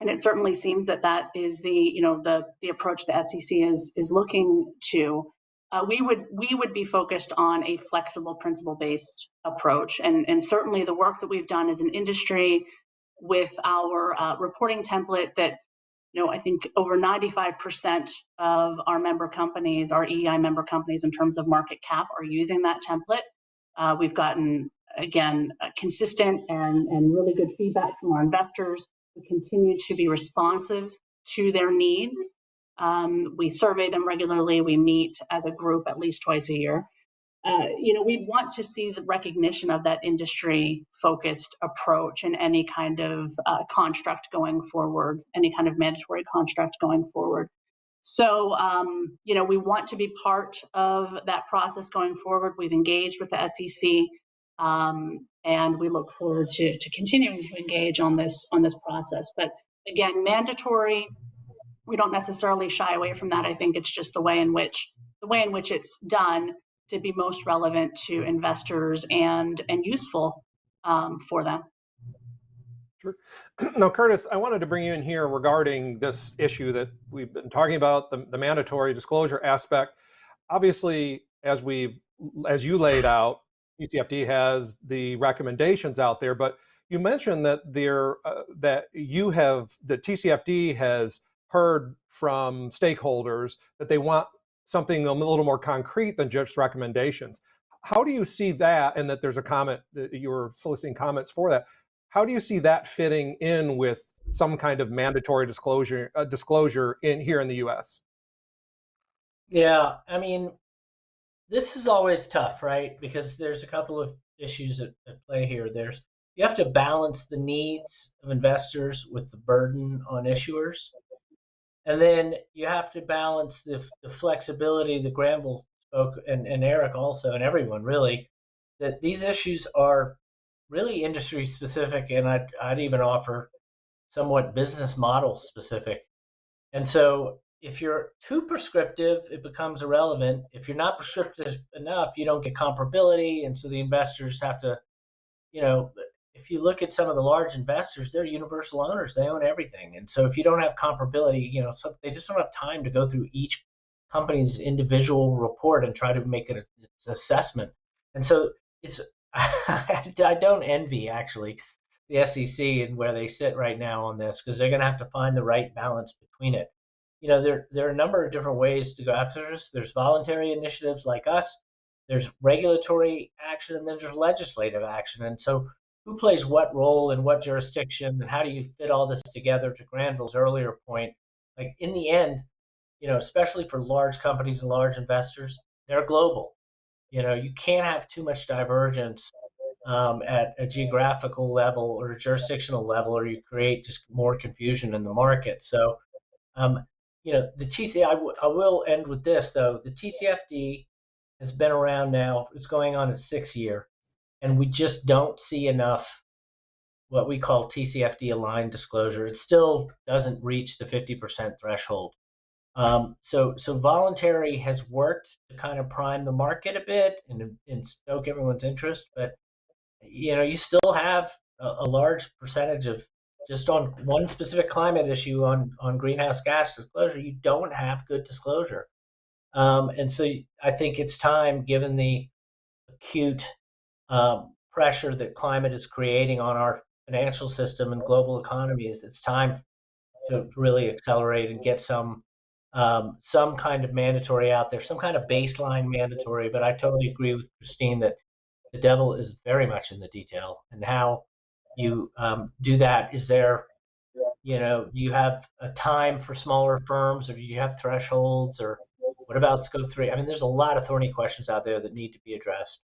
and it certainly seems that is the approach the SEC is looking to, we would be focused on a flexible principle based approach, and certainly the work that we've done as an industry with our reporting template that I think over 95% of our member companies, our EEI member companies in terms of market cap, are using that template. We've gotten, again, consistent and really good feedback from our investors. We continue to be responsive to their needs. We survey them regularly. We meet as a group at least twice a year. We want to see the recognition of that industry-focused approach in any kind of construct going forward, any kind of mandatory construct going forward. So, we want to be part of that process going forward. We've engaged with the SEC, and we look forward to continuing to engage on this process. But again, mandatory, we don't necessarily shy away from that. I think it's just the way in which it's done to be most relevant to investors and useful for them. Sure. Now, Curtis, I wanted to bring you in here regarding this issue that we've been talking about, the mandatory disclosure aspect. Obviously, as you laid out, Tcfd has the recommendations out there, but you mentioned that that Tcfd has heard from stakeholders that they want something a little more concrete than just recommendations. How do you see that, and that there's a comment that you were soliciting comments for that? How do you see that fitting in with some kind of mandatory disclosure here in the U.S.? Yeah, I mean, this is always tough, right? Because there's a couple of issues at play here. You have to balance the needs of investors with the burden on issuers. And then you have to balance the flexibility that Granville spoke, and Eric also, and everyone really, that these issues are really industry specific, and I'd even offer somewhat business model specific. And so if you're too prescriptive, it becomes irrelevant. If you're not prescriptive enough, you don't get comparability, and so the investors have to, if you look at some of the large investors, they're universal owners. They own everything. And so if you don't have comparability, they just don't have time to go through each company's individual report and try to make it its assessment. And so I don't envy, actually, the SEC and where they sit right now on this, because they're going to have to find the right balance between it. There are a number of different ways to go after this. There's voluntary initiatives like us. There's regulatory action, and then there's legislative action. And so who plays what role in what jurisdiction, and how do you fit all this together? To Granville's earlier point, like in the end, especially for large companies and large investors, they're global. You can't have too much divergence at a geographical level or a jurisdictional level, or you create just more confusion in the market. So, the TCI, I will end with this though. The TCFD has been around now. It's going on its 6th year, and we just don't see enough what we call TCFD aligned disclosure. It still doesn't reach the 50% threshold. So voluntary has worked to kind of prime the market a bit and stoke everyone's interest, but you still have a large percentage of, just on one specific climate issue on greenhouse gas disclosure, you don't have good disclosure. And so I think it's time, given the acute pressure that climate is creating on our financial system and global economies, it's time to really accelerate and get some kind of mandatory out there, some kind of baseline mandatory. But I totally agree with Christine that the devil is very much in the detail, and how you do that. Is there, you have a time for smaller firms, or do you have thresholds, or what about scope 3? I mean, there's a lot of thorny questions out there that need to be addressed.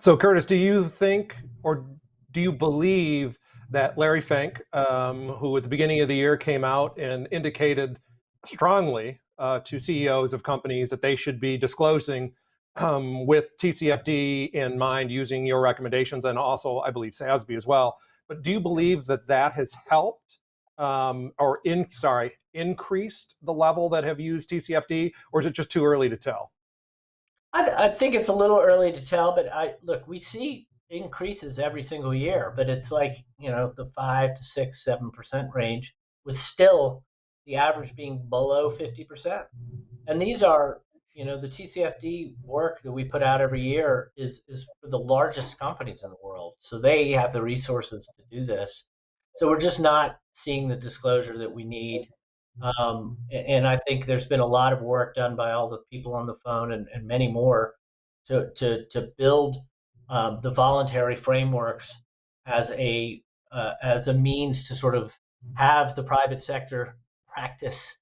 So Curtis, do you think, or do you believe that Larry Fink, who at the beginning of the year came out and indicated strongly to CEOs of companies that they should be disclosing with TCFD in mind, using your recommendations, and also I believe SASB as well, but do you believe that that has helped increased the level that have used TCFD, or is it just too early to tell? I think it's a little early to tell, but look, we see increases every single year, but it's like, the 5 to 6, 7% range, with still the average being below 50%. And these are, the TCFD work that we put out every year is for the largest companies in the world. So they have the resources to do this. So we're just not seeing the disclosure that we need. And I think there's been a lot of work done by all the people on the phone and many more to build the voluntary frameworks as a means to sort of have the private sector practice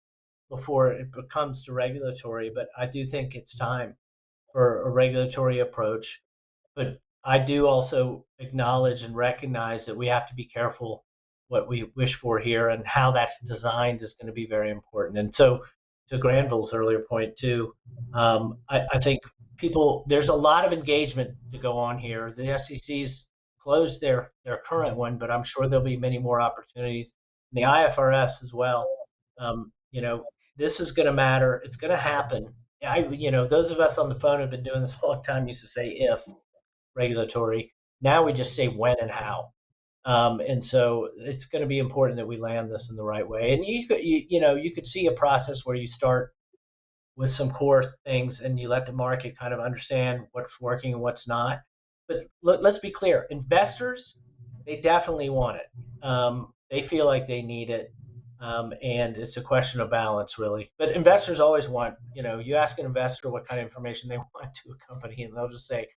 before it comes to regulatory. But I do think it's time for a regulatory approach. But I do also acknowledge and recognize that we have to be careful what we wish for here, and how that's designed is going to be very important. And so, to Granville's earlier point too, I think there's a lot of engagement to go on here. The SEC's closed their current one, but I'm sure there'll be many more opportunities. And the IFRS as well. This is going to matter. It's going to happen. Those of us on the phone have been doing this a long time used to say if regulatory. Now we just say when and how. And so it's going to be important that we land this in the right way. And you could see a process where you start with some core things and you let the market kind of understand what's working and what's not. But let's be clear, investors, they definitely want it. They feel like they need it. And it's a question of balance, really. But investors always want, you ask an investor what kind of information they want to a company, and they'll just say,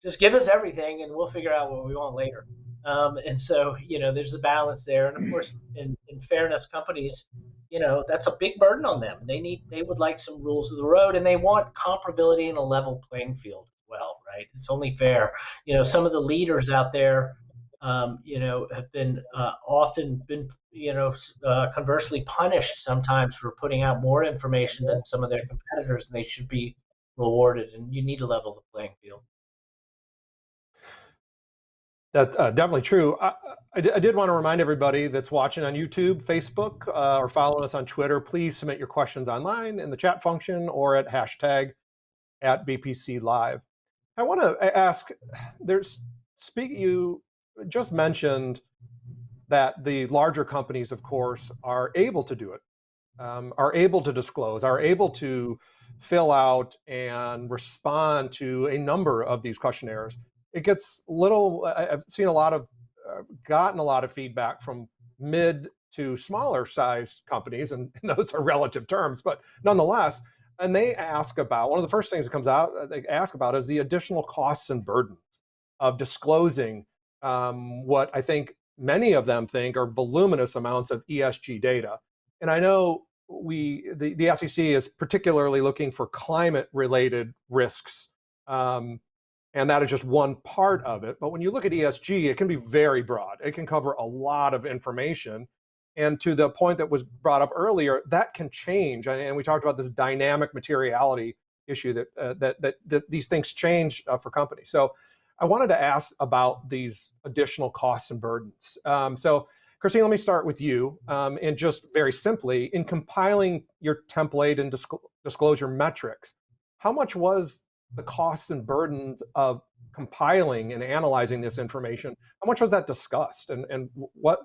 just give us everything and we'll figure out what we want later. And so, there's a balance there. And of course, in fairness, companies, that's a big burden on them. They would like some rules of the road, and they want comparability and a level playing field as well, right? It's only fair. Some of the leaders out there, have been often been, conversely punished sometimes for putting out more information than some of their competitors, and they should be rewarded. And you need to level the playing field. That's definitely true. I did want to remind everybody that's watching on YouTube, Facebook, or following us on Twitter, please submit your questions online in the chat function or at #BPC Live. I want to ask, you just mentioned that the larger companies, of course, are able to do it, are able to disclose, are able to fill out and respond to a number of these questionnaires. It gets I've seen gotten a lot of feedback from mid to smaller sized companies, and those are relative terms, but nonetheless, and they ask about, one of the first things that comes out, they ask about is the additional costs and burdens of disclosing what I think many of them think are voluminous amounts of ESG data. And I know the SEC is particularly looking for climate related risks. And that is just one part of it. But when you look at ESG, it can be very broad. It can cover a lot of information. And to the point that was brought up earlier, that can change. And we talked about this dynamic materiality issue that these things change for companies. So I wanted to ask about these additional costs and burdens. So Christine, let me start with you. And just very simply, in compiling your template and disclosure metrics, how much was the costs and burdens of compiling and analyzing this information? How much was that discussed? And what,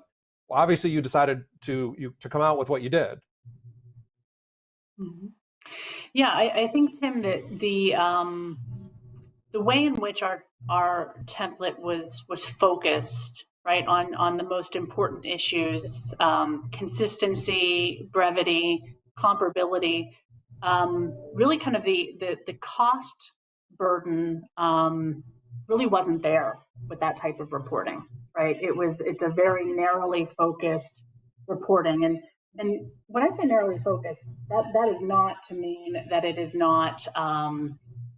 well, obviously you decided to come out with what you did. Mm-hmm. Yeah, I think, Tim, that the way in which our template was focused, right, on the most important issues, consistency, brevity, comparability, really kind of the cost burden really wasn't there with that type of reporting, right? It's a very narrowly focused reporting, and when I say narrowly focused, that is not to mean that it is not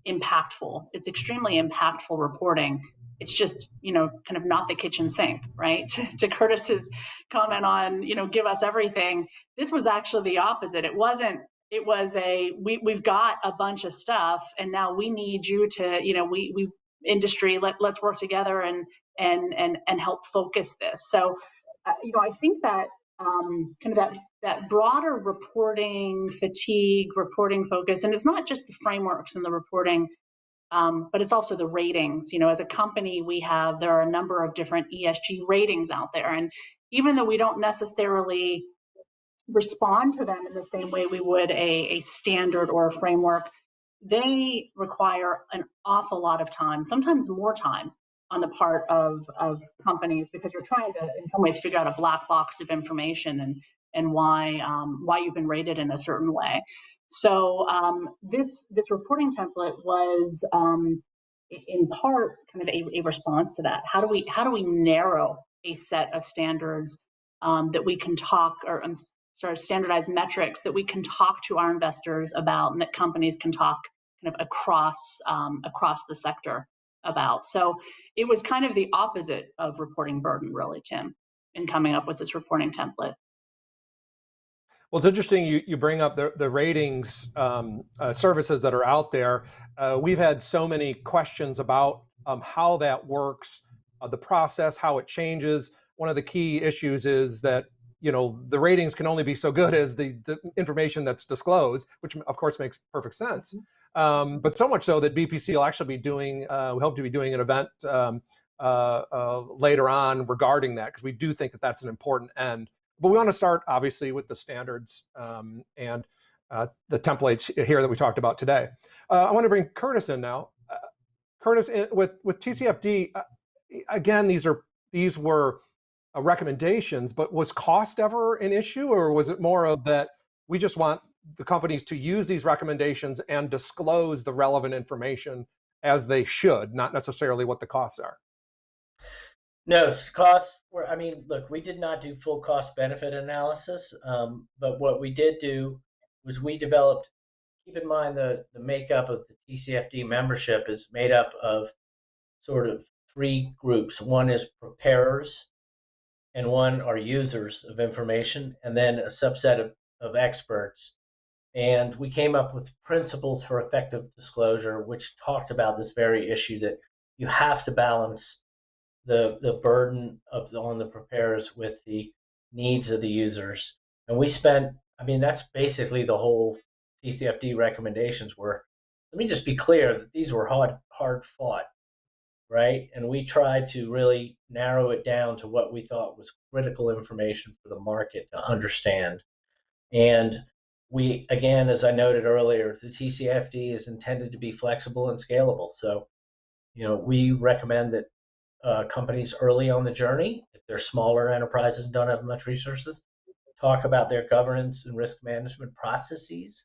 impactful. It's extremely impactful reporting. It's just, kind of not the kitchen sink, right? To Curtis's comment on, give us everything. This was actually the opposite. It wasn't. It was we've got a bunch of stuff, and now we need you to, we industry, let's work together and help focus this. So, I think that kind of that broader reporting fatigue, reporting focus, and it's not just the frameworks and the reporting, but it's also the ratings. As a company, there are a number of different ESG ratings out there, and even though we don't necessarily respond to them in the same way we would a standard or a framework, they require an awful lot of time, sometimes more time, on the part of companies, because you're trying to, in some ways, figure out a black box of information and why you've been rated in a certain way. So this reporting template was in part kind of a response to that. How do we narrow a set of standards that we can talk, or standardized metrics that we can talk to our investors about, and that companies can talk kind of across the sector about? So it was kind of the opposite of reporting burden, really, Tim, in coming up with this reporting template. Well, it's interesting you bring up the ratings services that are out there. We've had so many questions about how that works, the process, how it changes. One of the key issues is that the ratings can only be so good as the information that's disclosed, which of course makes perfect sense. But so much so that BPC will actually be doing, we hope to be doing an event later on regarding that, because we do think that that's an important end. But we want to start, obviously, with the standards and the templates here that we talked about today. I want to bring Curtis in now. Curtis, with TCFD, again, these were recommendations, but was cost ever an issue, or was it more of that we just want the companies to use these recommendations and disclose the relevant information as they should, not necessarily what the costs are? No, costs were, look, we did not do full cost benefit analysis, but what we did do was we developed, keep in mind the makeup of the TCFD membership is made up of sort of three groups. One is preparers, and one are users of information, and then a subset of experts. And we came up with principles for effective disclosure, which talked about this very issue, that you have to balance the burden on the preparers with the needs of the users. And we spent, that's basically the whole TCFD recommendations were. Let me just be clear that these were hard fought, right? And we tried to really narrow it down to what we thought was critical information for the market to understand. And we, again, as I noted earlier, the TCFD is intended to be flexible and scalable. So, we recommend that companies early on the journey, if they're smaller enterprises and don't have much resources, talk about their governance and risk management processes,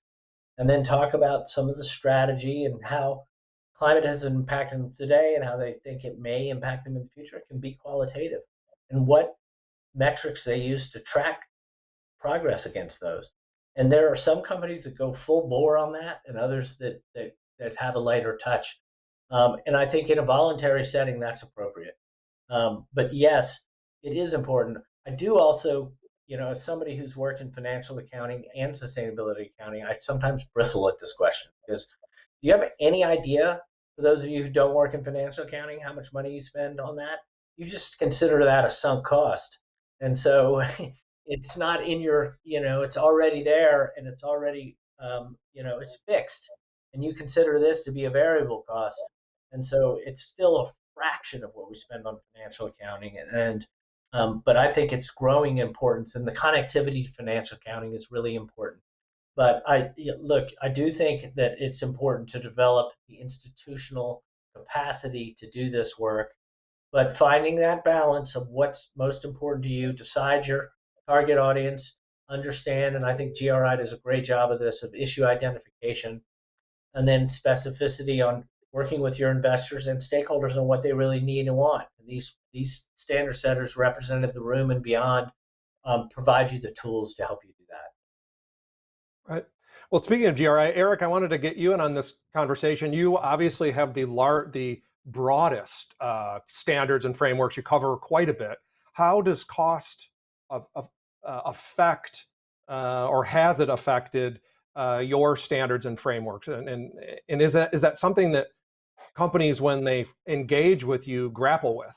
and then talk about some of the strategy and how climate has impacted them today and how they think it may impact them in the future. It can be qualitative, and what metrics they use to track progress against those. And there are some companies that go full bore on that, and others that have a lighter touch. And I think in a voluntary setting, that's appropriate. But yes, it is important. I do also, as somebody who's worked in financial accounting and sustainability accounting, I sometimes bristle at this question, because Do you have any idea, for those of you who don't work in financial accounting, how much money you spend on that? You just consider that a sunk cost. And so it's not in your, it's already there, and it's already, it's fixed. And you consider this to be a variable cost. And so it's still a fraction of what we spend on financial accounting. But I think it's growing importance, and the connectivity to financial accounting is really important. But I do think that it's important to develop the institutional capacity to do this work, but finding that balance of what's most important to you, decide your target audience, understand, and I think GRI does a great job of this, of issue identification, and then specificity on working with your investors and stakeholders on what they really need and want. And these standard setters represented in the room and beyond provide you the tools to help you do that. Right. Well, speaking of GRI, Eric, I wanted to get you in on this conversation. You obviously have the broadest standards and frameworks. You cover quite a bit. How does cost affect, or has it affected your standards and frameworks? And is that something that companies, when they engage with you, grapple with?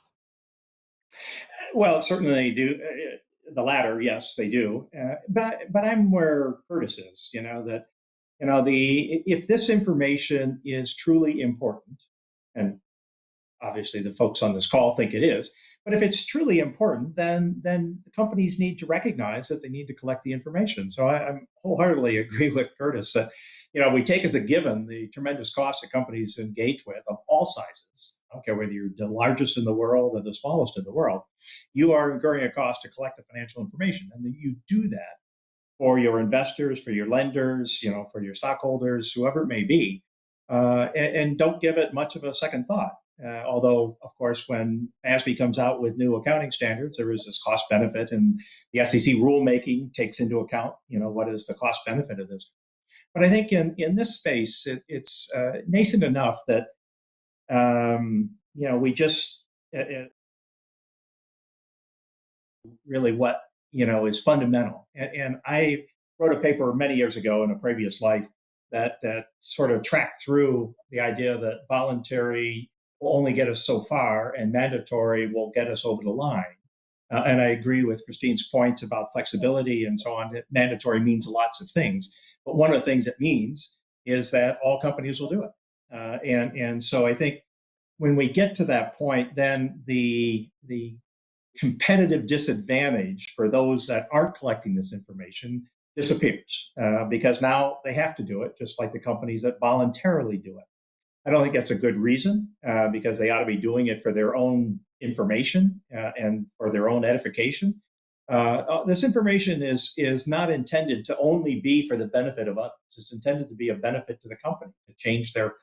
Well, certainly they do. The latter, yes, they do. But I'm where Curtis is. If this information is truly important, and obviously the folks on this call think it is, but if it's truly important, then the companies need to recognize that they need to collect the information. So I wholeheartedly agree with Curtis that we take as a given the tremendous costs that companies engage with of all sizes. I don't care whether you're the largest in the world or the smallest in the world, you are incurring a cost to collect the financial information, and that you do that for your investors, for your lenders, for your stockholders, whoever it may be, and don't give it much of a second thought. Although, of course, when ASPE comes out with new accounting standards, there is this cost benefit, and the SEC rulemaking takes into account, what is the cost benefit of this. But I think in this space, it's nascent enough that, we just really what, is fundamental. And I wrote a paper many years ago in a previous life that sort of tracked through the idea that voluntary will only get us so far and mandatory will get us over the line. And I agree with Christine's points about flexibility and so on. Mandatory means lots of things. But one of the things it means is that all companies will do it. And so I think when we get to that point, then the competitive disadvantage for those that aren't collecting this information disappears, because now they have to do it, just like the companies that voluntarily do it. I don't think that's a good reason, because they ought to be doing it for their own information and for their own edification. This information is not intended to only be for the benefit of us. It's intended to be a benefit to the company, to change their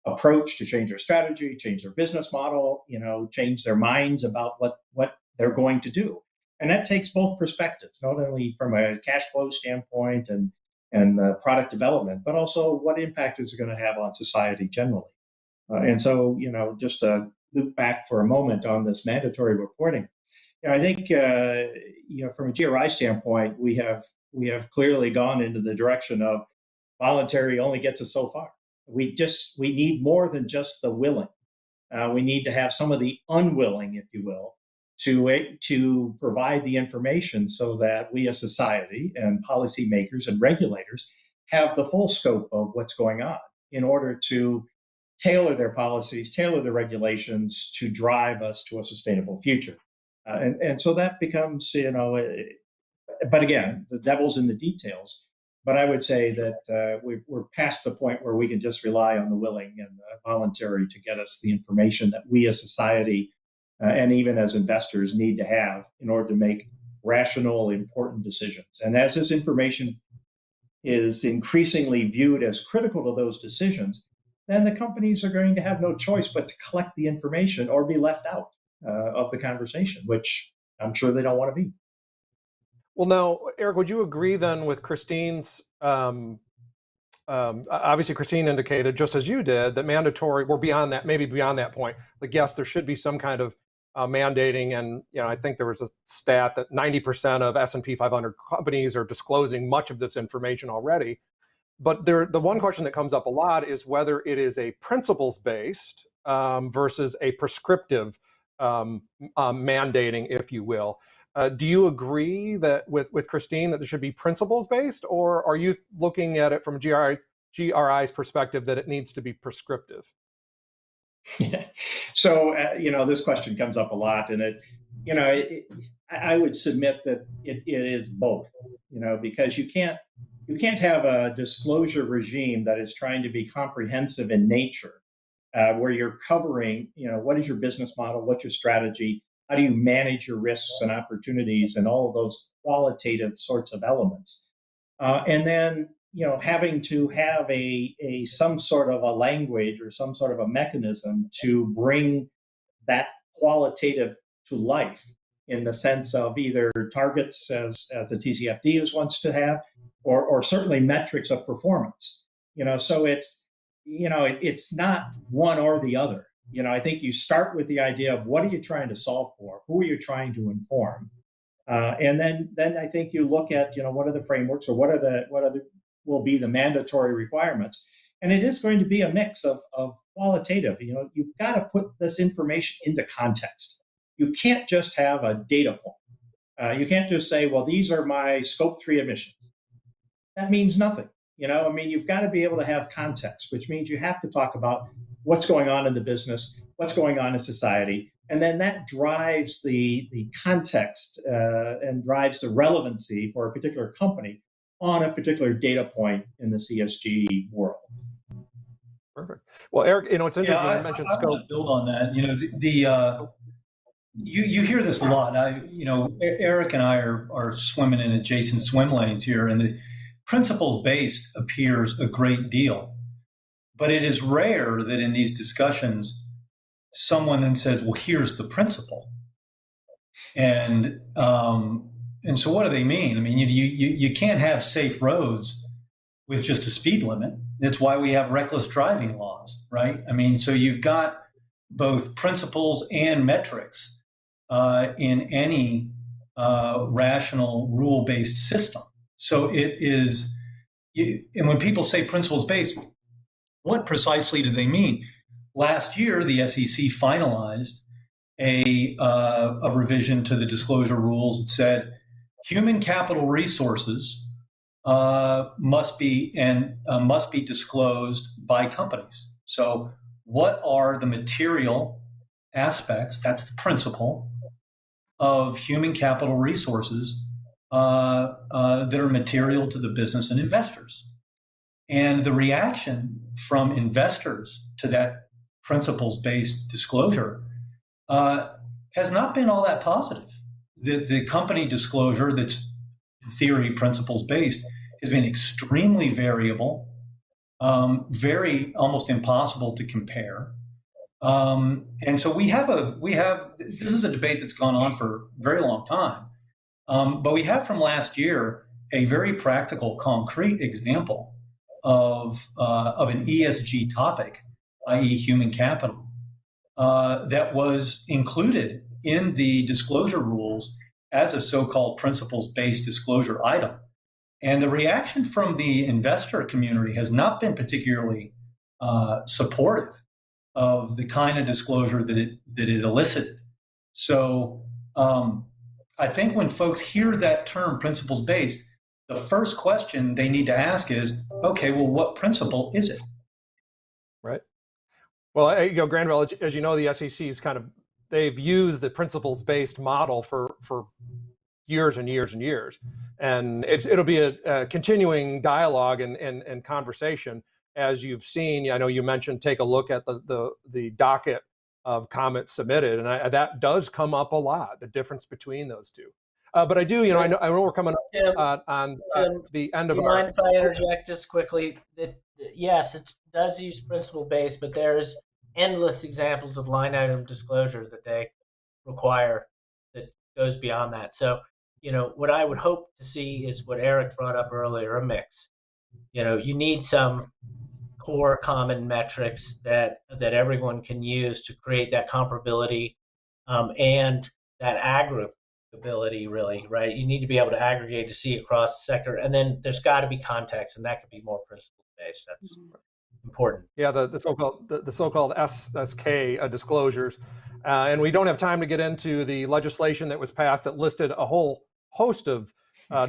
approach, to change their strategy, change their business model, change their minds about what they're going to do. And that takes both perspectives, not only from a cash flow standpoint and product development, but also what impact is it going to have on society generally. And so, just to loop back for a moment on this mandatory reporting, I think, from a GRI standpoint, we have clearly gone into the direction of voluntary only gets us so far. We need more than just the willing. We need to have some of the unwilling, if you will, to provide the information so that we as society and policymakers and regulators have the full scope of what's going on in order to tailor their policies, tailor the regulations to drive us to a sustainable future. And so that becomes, but again, the devil's in the details. But I would say that we're past the point where we can just rely on the willing and the voluntary to get us the information that we as society and even as investors need to have in order to make rational, important decisions. And as this information is increasingly viewed as critical to those decisions, then the companies are going to have no choice but to collect the information or be left out of the conversation, which I'm sure they don't want to be. Well, now, Eric, would you agree then with Christine's, obviously Christine indicated, just as you did, that mandatory, we're beyond that, maybe beyond that point. Like, yes, there should be some kind of mandating. And, I think there was a stat that 90% of S&P 500 companies are disclosing much of this information already. But the one question that comes up a lot is whether it is a principles-based versus a prescriptive mandating, if you will. Do you agree that with Christine that there should be principles-based, or are you looking at it from GRI's perspective that it needs to be prescriptive? So, this question comes up a lot, and I would submit that it is both, because you can't have a disclosure regime that is trying to be comprehensive in nature, where you're covering, what is your business model, what's your strategy, how do you manage your risks and opportunities, and all of those qualitative sorts of elements, and then having to have some sort of a language or some sort of a mechanism to bring that qualitative to life in the sense of either targets as the Tcfd wants to have, or certainly metrics of performance. So it's not one or the other. I think you start with the idea of what are you trying to solve for, who are you trying to inform, and then I think you look at what are the frameworks, or what will be the mandatory requirements. And it is going to be a mix of qualitative. You've got to put this information into context. You can't just have a data point. You can't just say, well, these are my scope 3 emissions. That means nothing. You've got to be able to have context, which means you have to talk about what's going on in the business, what's going on in society. And then that drives the context and drives the relevancy for a particular company on a particular data point in the CSG world. Perfect. Well, Eric, it's interesting you mentioned scope. I want to build on that. You hear this a lot. Eric and I are swimming in adjacent swim lanes here, and the principles-based appears a great deal. But it is rare that in these discussions, someone then says, well, here's the principle. And so what do they mean? You can't have safe roads with just a speed limit. That's why we have reckless driving laws, right? So you've got both principles and metrics in any rational rule-based system. So it is, and when people say principles-based, what precisely do they mean? Last year, the SEC finalized a revision to the disclosure rules that said human capital resources must be disclosed by companies. So what are the material aspects, that's the principle, of human capital resources that are material to the business and investors? And the reaction from investors to that principles-based disclosure has not been all that positive. The company disclosure that's in theory principles-based has been extremely variable, very almost impossible to compare. And so this is a debate that's gone on for a very long time. But we have from last year a very practical, concrete example of an ESG topic, i.e. human capital, that was included in the disclosure rules as a so-called principles-based disclosure item. And the reaction from the investor community has not been particularly supportive of the kind of disclosure that it elicited. So I think when folks hear that term principles-based, the first question they need to ask is, okay, well, what principle is it? Right. Well, Granville, as you know, the SEC is they've used the principles-based model for years and years and years. And it'll be a continuing dialogue and conversation. As you've seen, I know you mentioned, take a look at the docket of comments submitted. And that does come up a lot, the difference between those two. But I do, I know we're coming up on the end of our... Do you mind if I interject just quickly? Yes, it does use principle-based, but there's endless examples of line item disclosure that they require that goes beyond that. So, what I would hope to see is what Eric brought up earlier, a mix. You need some core common metrics that everyone can use to create that comparability and that applicability, really, right? You need to be able to aggregate to see across the sector, and then there's got to be context, and that could be more principle based. That's important. Yeah, the so-called SSK disclosures, and we don't have time to get into the legislation that was passed that listed a whole host of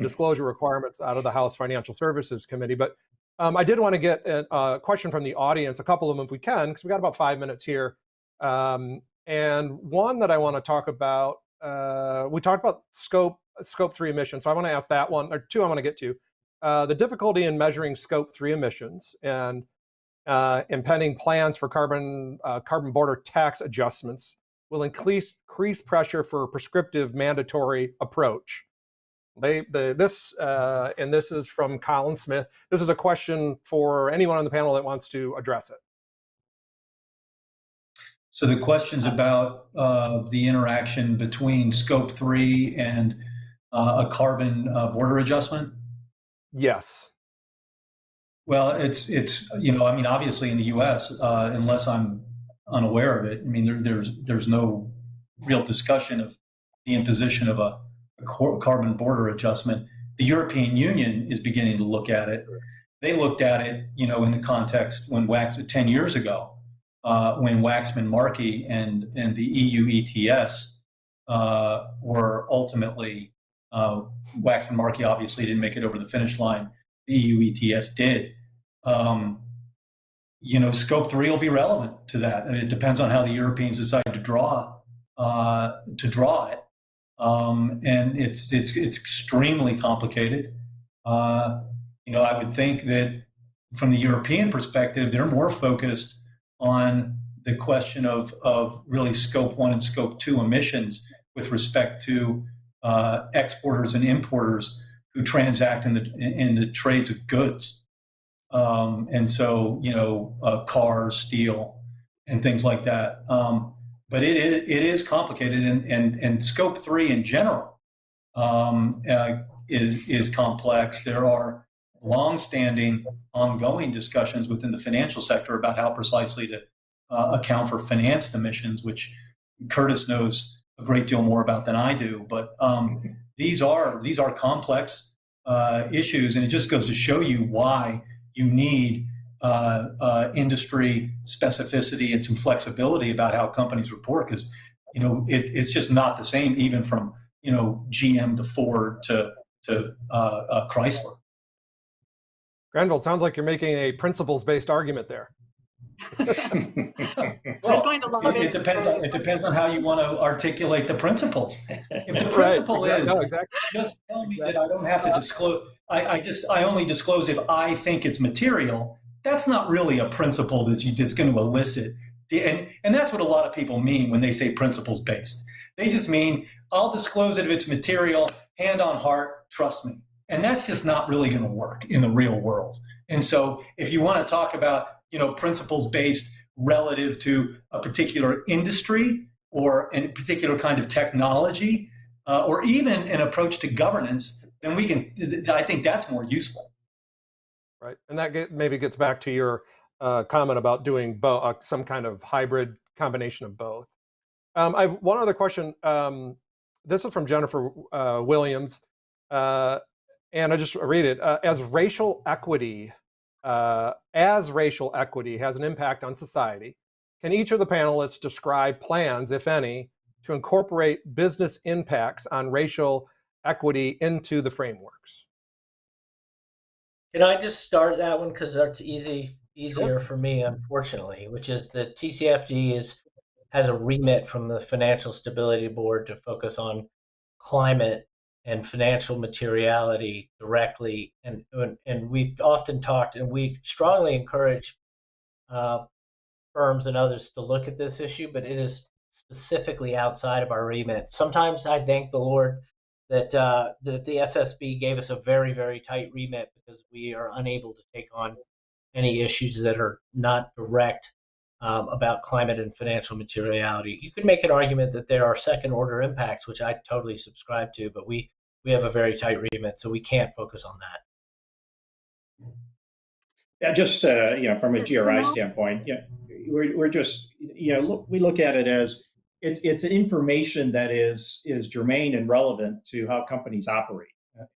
disclosure requirements out of the House Financial Services Committee. But I did want to get a question from the audience, a couple of them if we can, because we got about 5 minutes here. And one that I want to talk about, we talked about scope 3 emissions. So I want to ask that one, or two I want to get to. The difficulty in measuring scope 3 emissions and impending plans for carbon border tax adjustments will increase pressure for a prescriptive mandatory approach. This is from Colin Smith. This is a question for anyone on the panel that wants to address it. So the question's about the interaction between scope 3 and a carbon border adjustment? Yes. Well, it's obviously in the U.S., unless I'm unaware of it, I mean, there's no real discussion of the imposition of a carbon border adjustment. The European Union is beginning to look at it. They looked at it, in the context when 10 years ago, when Waxman-Markey and the EU ETS were ultimately, Waxman-Markey obviously didn't make it over the finish line. The EU ETS did. Scope 3 will be relevant to that. And it depends on how the Europeans decide to draw it. And it's extremely complicated. I would think that from the European perspective, they're more focused on the question of really scope 1 and scope 2 emissions with respect to exporters and importers who transact in the trades of goods. And so, cars, steel, and things like that. But it is complicated, and scope 3 in general is complex. There are long-standing, ongoing discussions within the financial sector about how precisely to account for financed emissions, which Curtis knows a great deal more about than I do. But these are complex issues, and it just goes to show you why you need industry specificity and some flexibility about how companies report, because it's just not the same, even from GM to Ford to Chrysler. Granville, it sounds like you're making a principles-based argument there. It depends on how you want to articulate the principles. If the principle is just tell me that I don't have to disclose, I only disclose if I think it's material, that's not really a principle that's going to elicit. And that's what a lot of people mean when they say principles-based. They just mean, I'll disclose it if it's material, hand on heart, trust me. And that's just not really going to work in the real world. And so if you want to talk about, principles-based relative to a particular industry or a particular kind of technology, or even an approach to governance, then I think that's more useful. Right. And that maybe gets back to your comment about doing some kind of hybrid combination of both. I have one other question. This is from Jennifer Williams. And I just read it. As racial equity has an impact on society, can each of the panelists describe plans, if any, to incorporate business impacts on racial equity into the frameworks? Can I just start that one, because that's easier for me, unfortunately, which is the Tcfd has a remit from the Financial Stability Board to focus on climate and financial materiality directly, and we've often talked, and we strongly encourage firms and others to look at this issue, but it is specifically outside of our remit. Sometimes I thank the Lord that the FSB gave us a very, very tight remit, because we are unable to take on any issues that are not direct about climate and financial materiality. You could make an argument that there are second-order impacts, which I totally subscribe to, but we have a very tight remit, so we can't focus on that. Yeah, just from a GRI standpoint, we're just we look at it as it's information that is germane and relevant to how companies operate.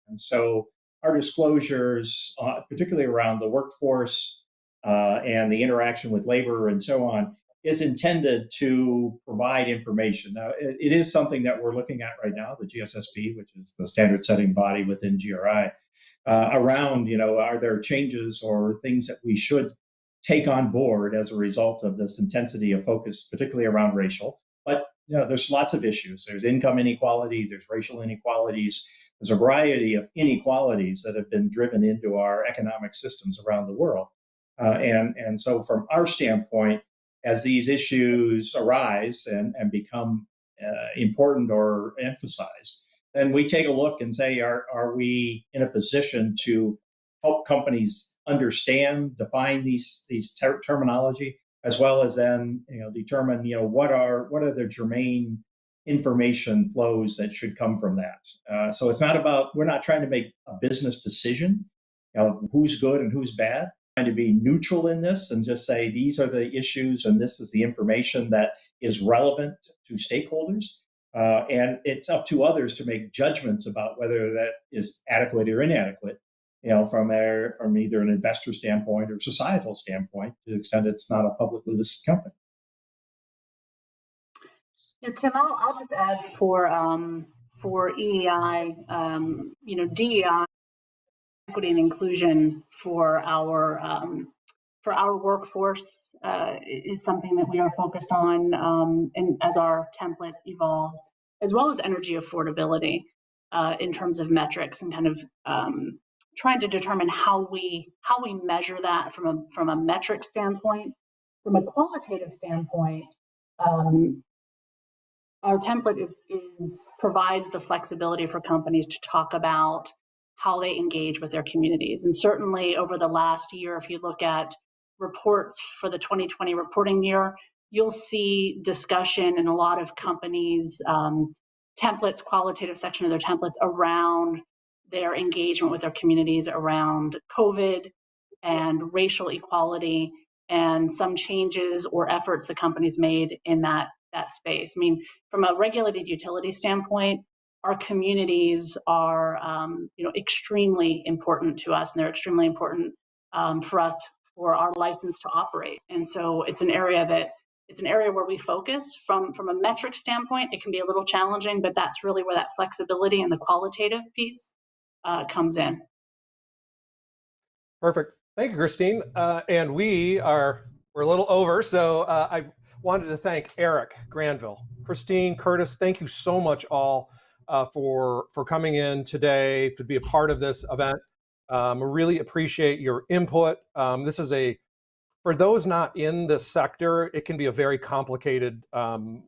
And so our disclosures, particularly around the workforce and the interaction with labor and so on, is intended to provide information. Now, it is something that we're looking at right now, the GSSB, which is the standard setting body within GRI, around, are there changes or things that we should take on board as a result of this intensity of focus, particularly around racial. But there's lots of issues. There's income inequality, there's racial inequalities, there's a variety of inequalities that have been driven into our economic systems around the world. And so from our standpoint, as these issues arise and become important or emphasized, then we take a look and say, are we in a position to help companies understand, define these terminology, as well as then determine what are the germane information flows that should come from that. So it's not about, we're not trying to make a business decision of who's good and who's bad. We're trying to be neutral in this and just say these are the issues and this is the information that is relevant to stakeholders. And it's up to others to make judgments about whether that is adequate or inadequate, from either an investor standpoint or societal standpoint, to the extent it's not a publicly listed company. Yeah, Tim, I'll just add for EEI, DEI, equity and inclusion for our workforce is something that we are focused on, and as our template evolves, as well as energy affordability in terms of metrics and kind of trying to determine how we measure that from a metric standpoint. From a qualitative standpoint, our template provides the flexibility for companies to talk about how they engage with their communities. And certainly over the last year, if you look at reports for the 2020 reporting year, you'll see discussion in a lot of companies' templates, qualitative section of their templates around their engagement with their communities around COVID and racial equality and some changes or efforts the company's made in that space. I mean, from a regulated utility standpoint, our communities are extremely important to us, and they're extremely important for us for our license to operate. And so it's an area where we focus. From a metric standpoint, it can be a little challenging, but that's really where that flexibility and the qualitative piece comes in. Perfect. Thank you, Christine. And we're a little over, so I wanted to thank Eric, Granville, Christine, Curtis. Thank you so much all for coming in today to be a part of this event. I really appreciate your input. This is for those not in this sector, it can be a very complicated topic.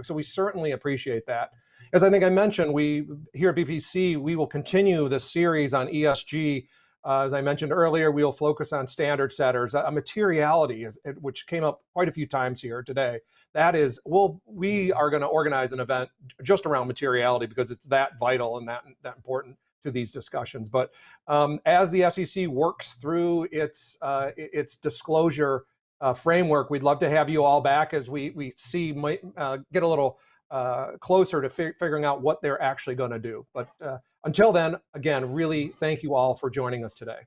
So we certainly appreciate that. As I think I mentioned, we here at BPC, we will continue this series on ESG. As I mentioned earlier, we'll focus on standard setters. Materiality, which came up quite a few times here today. That is, we are going to organize an event just around materiality because it's that vital and that important to these discussions. But as the SEC works through its disclosure framework, we'd love to have you all back as we get a little closer to figuring out what they're actually going to do. But until then, again, really thank you all for joining us today.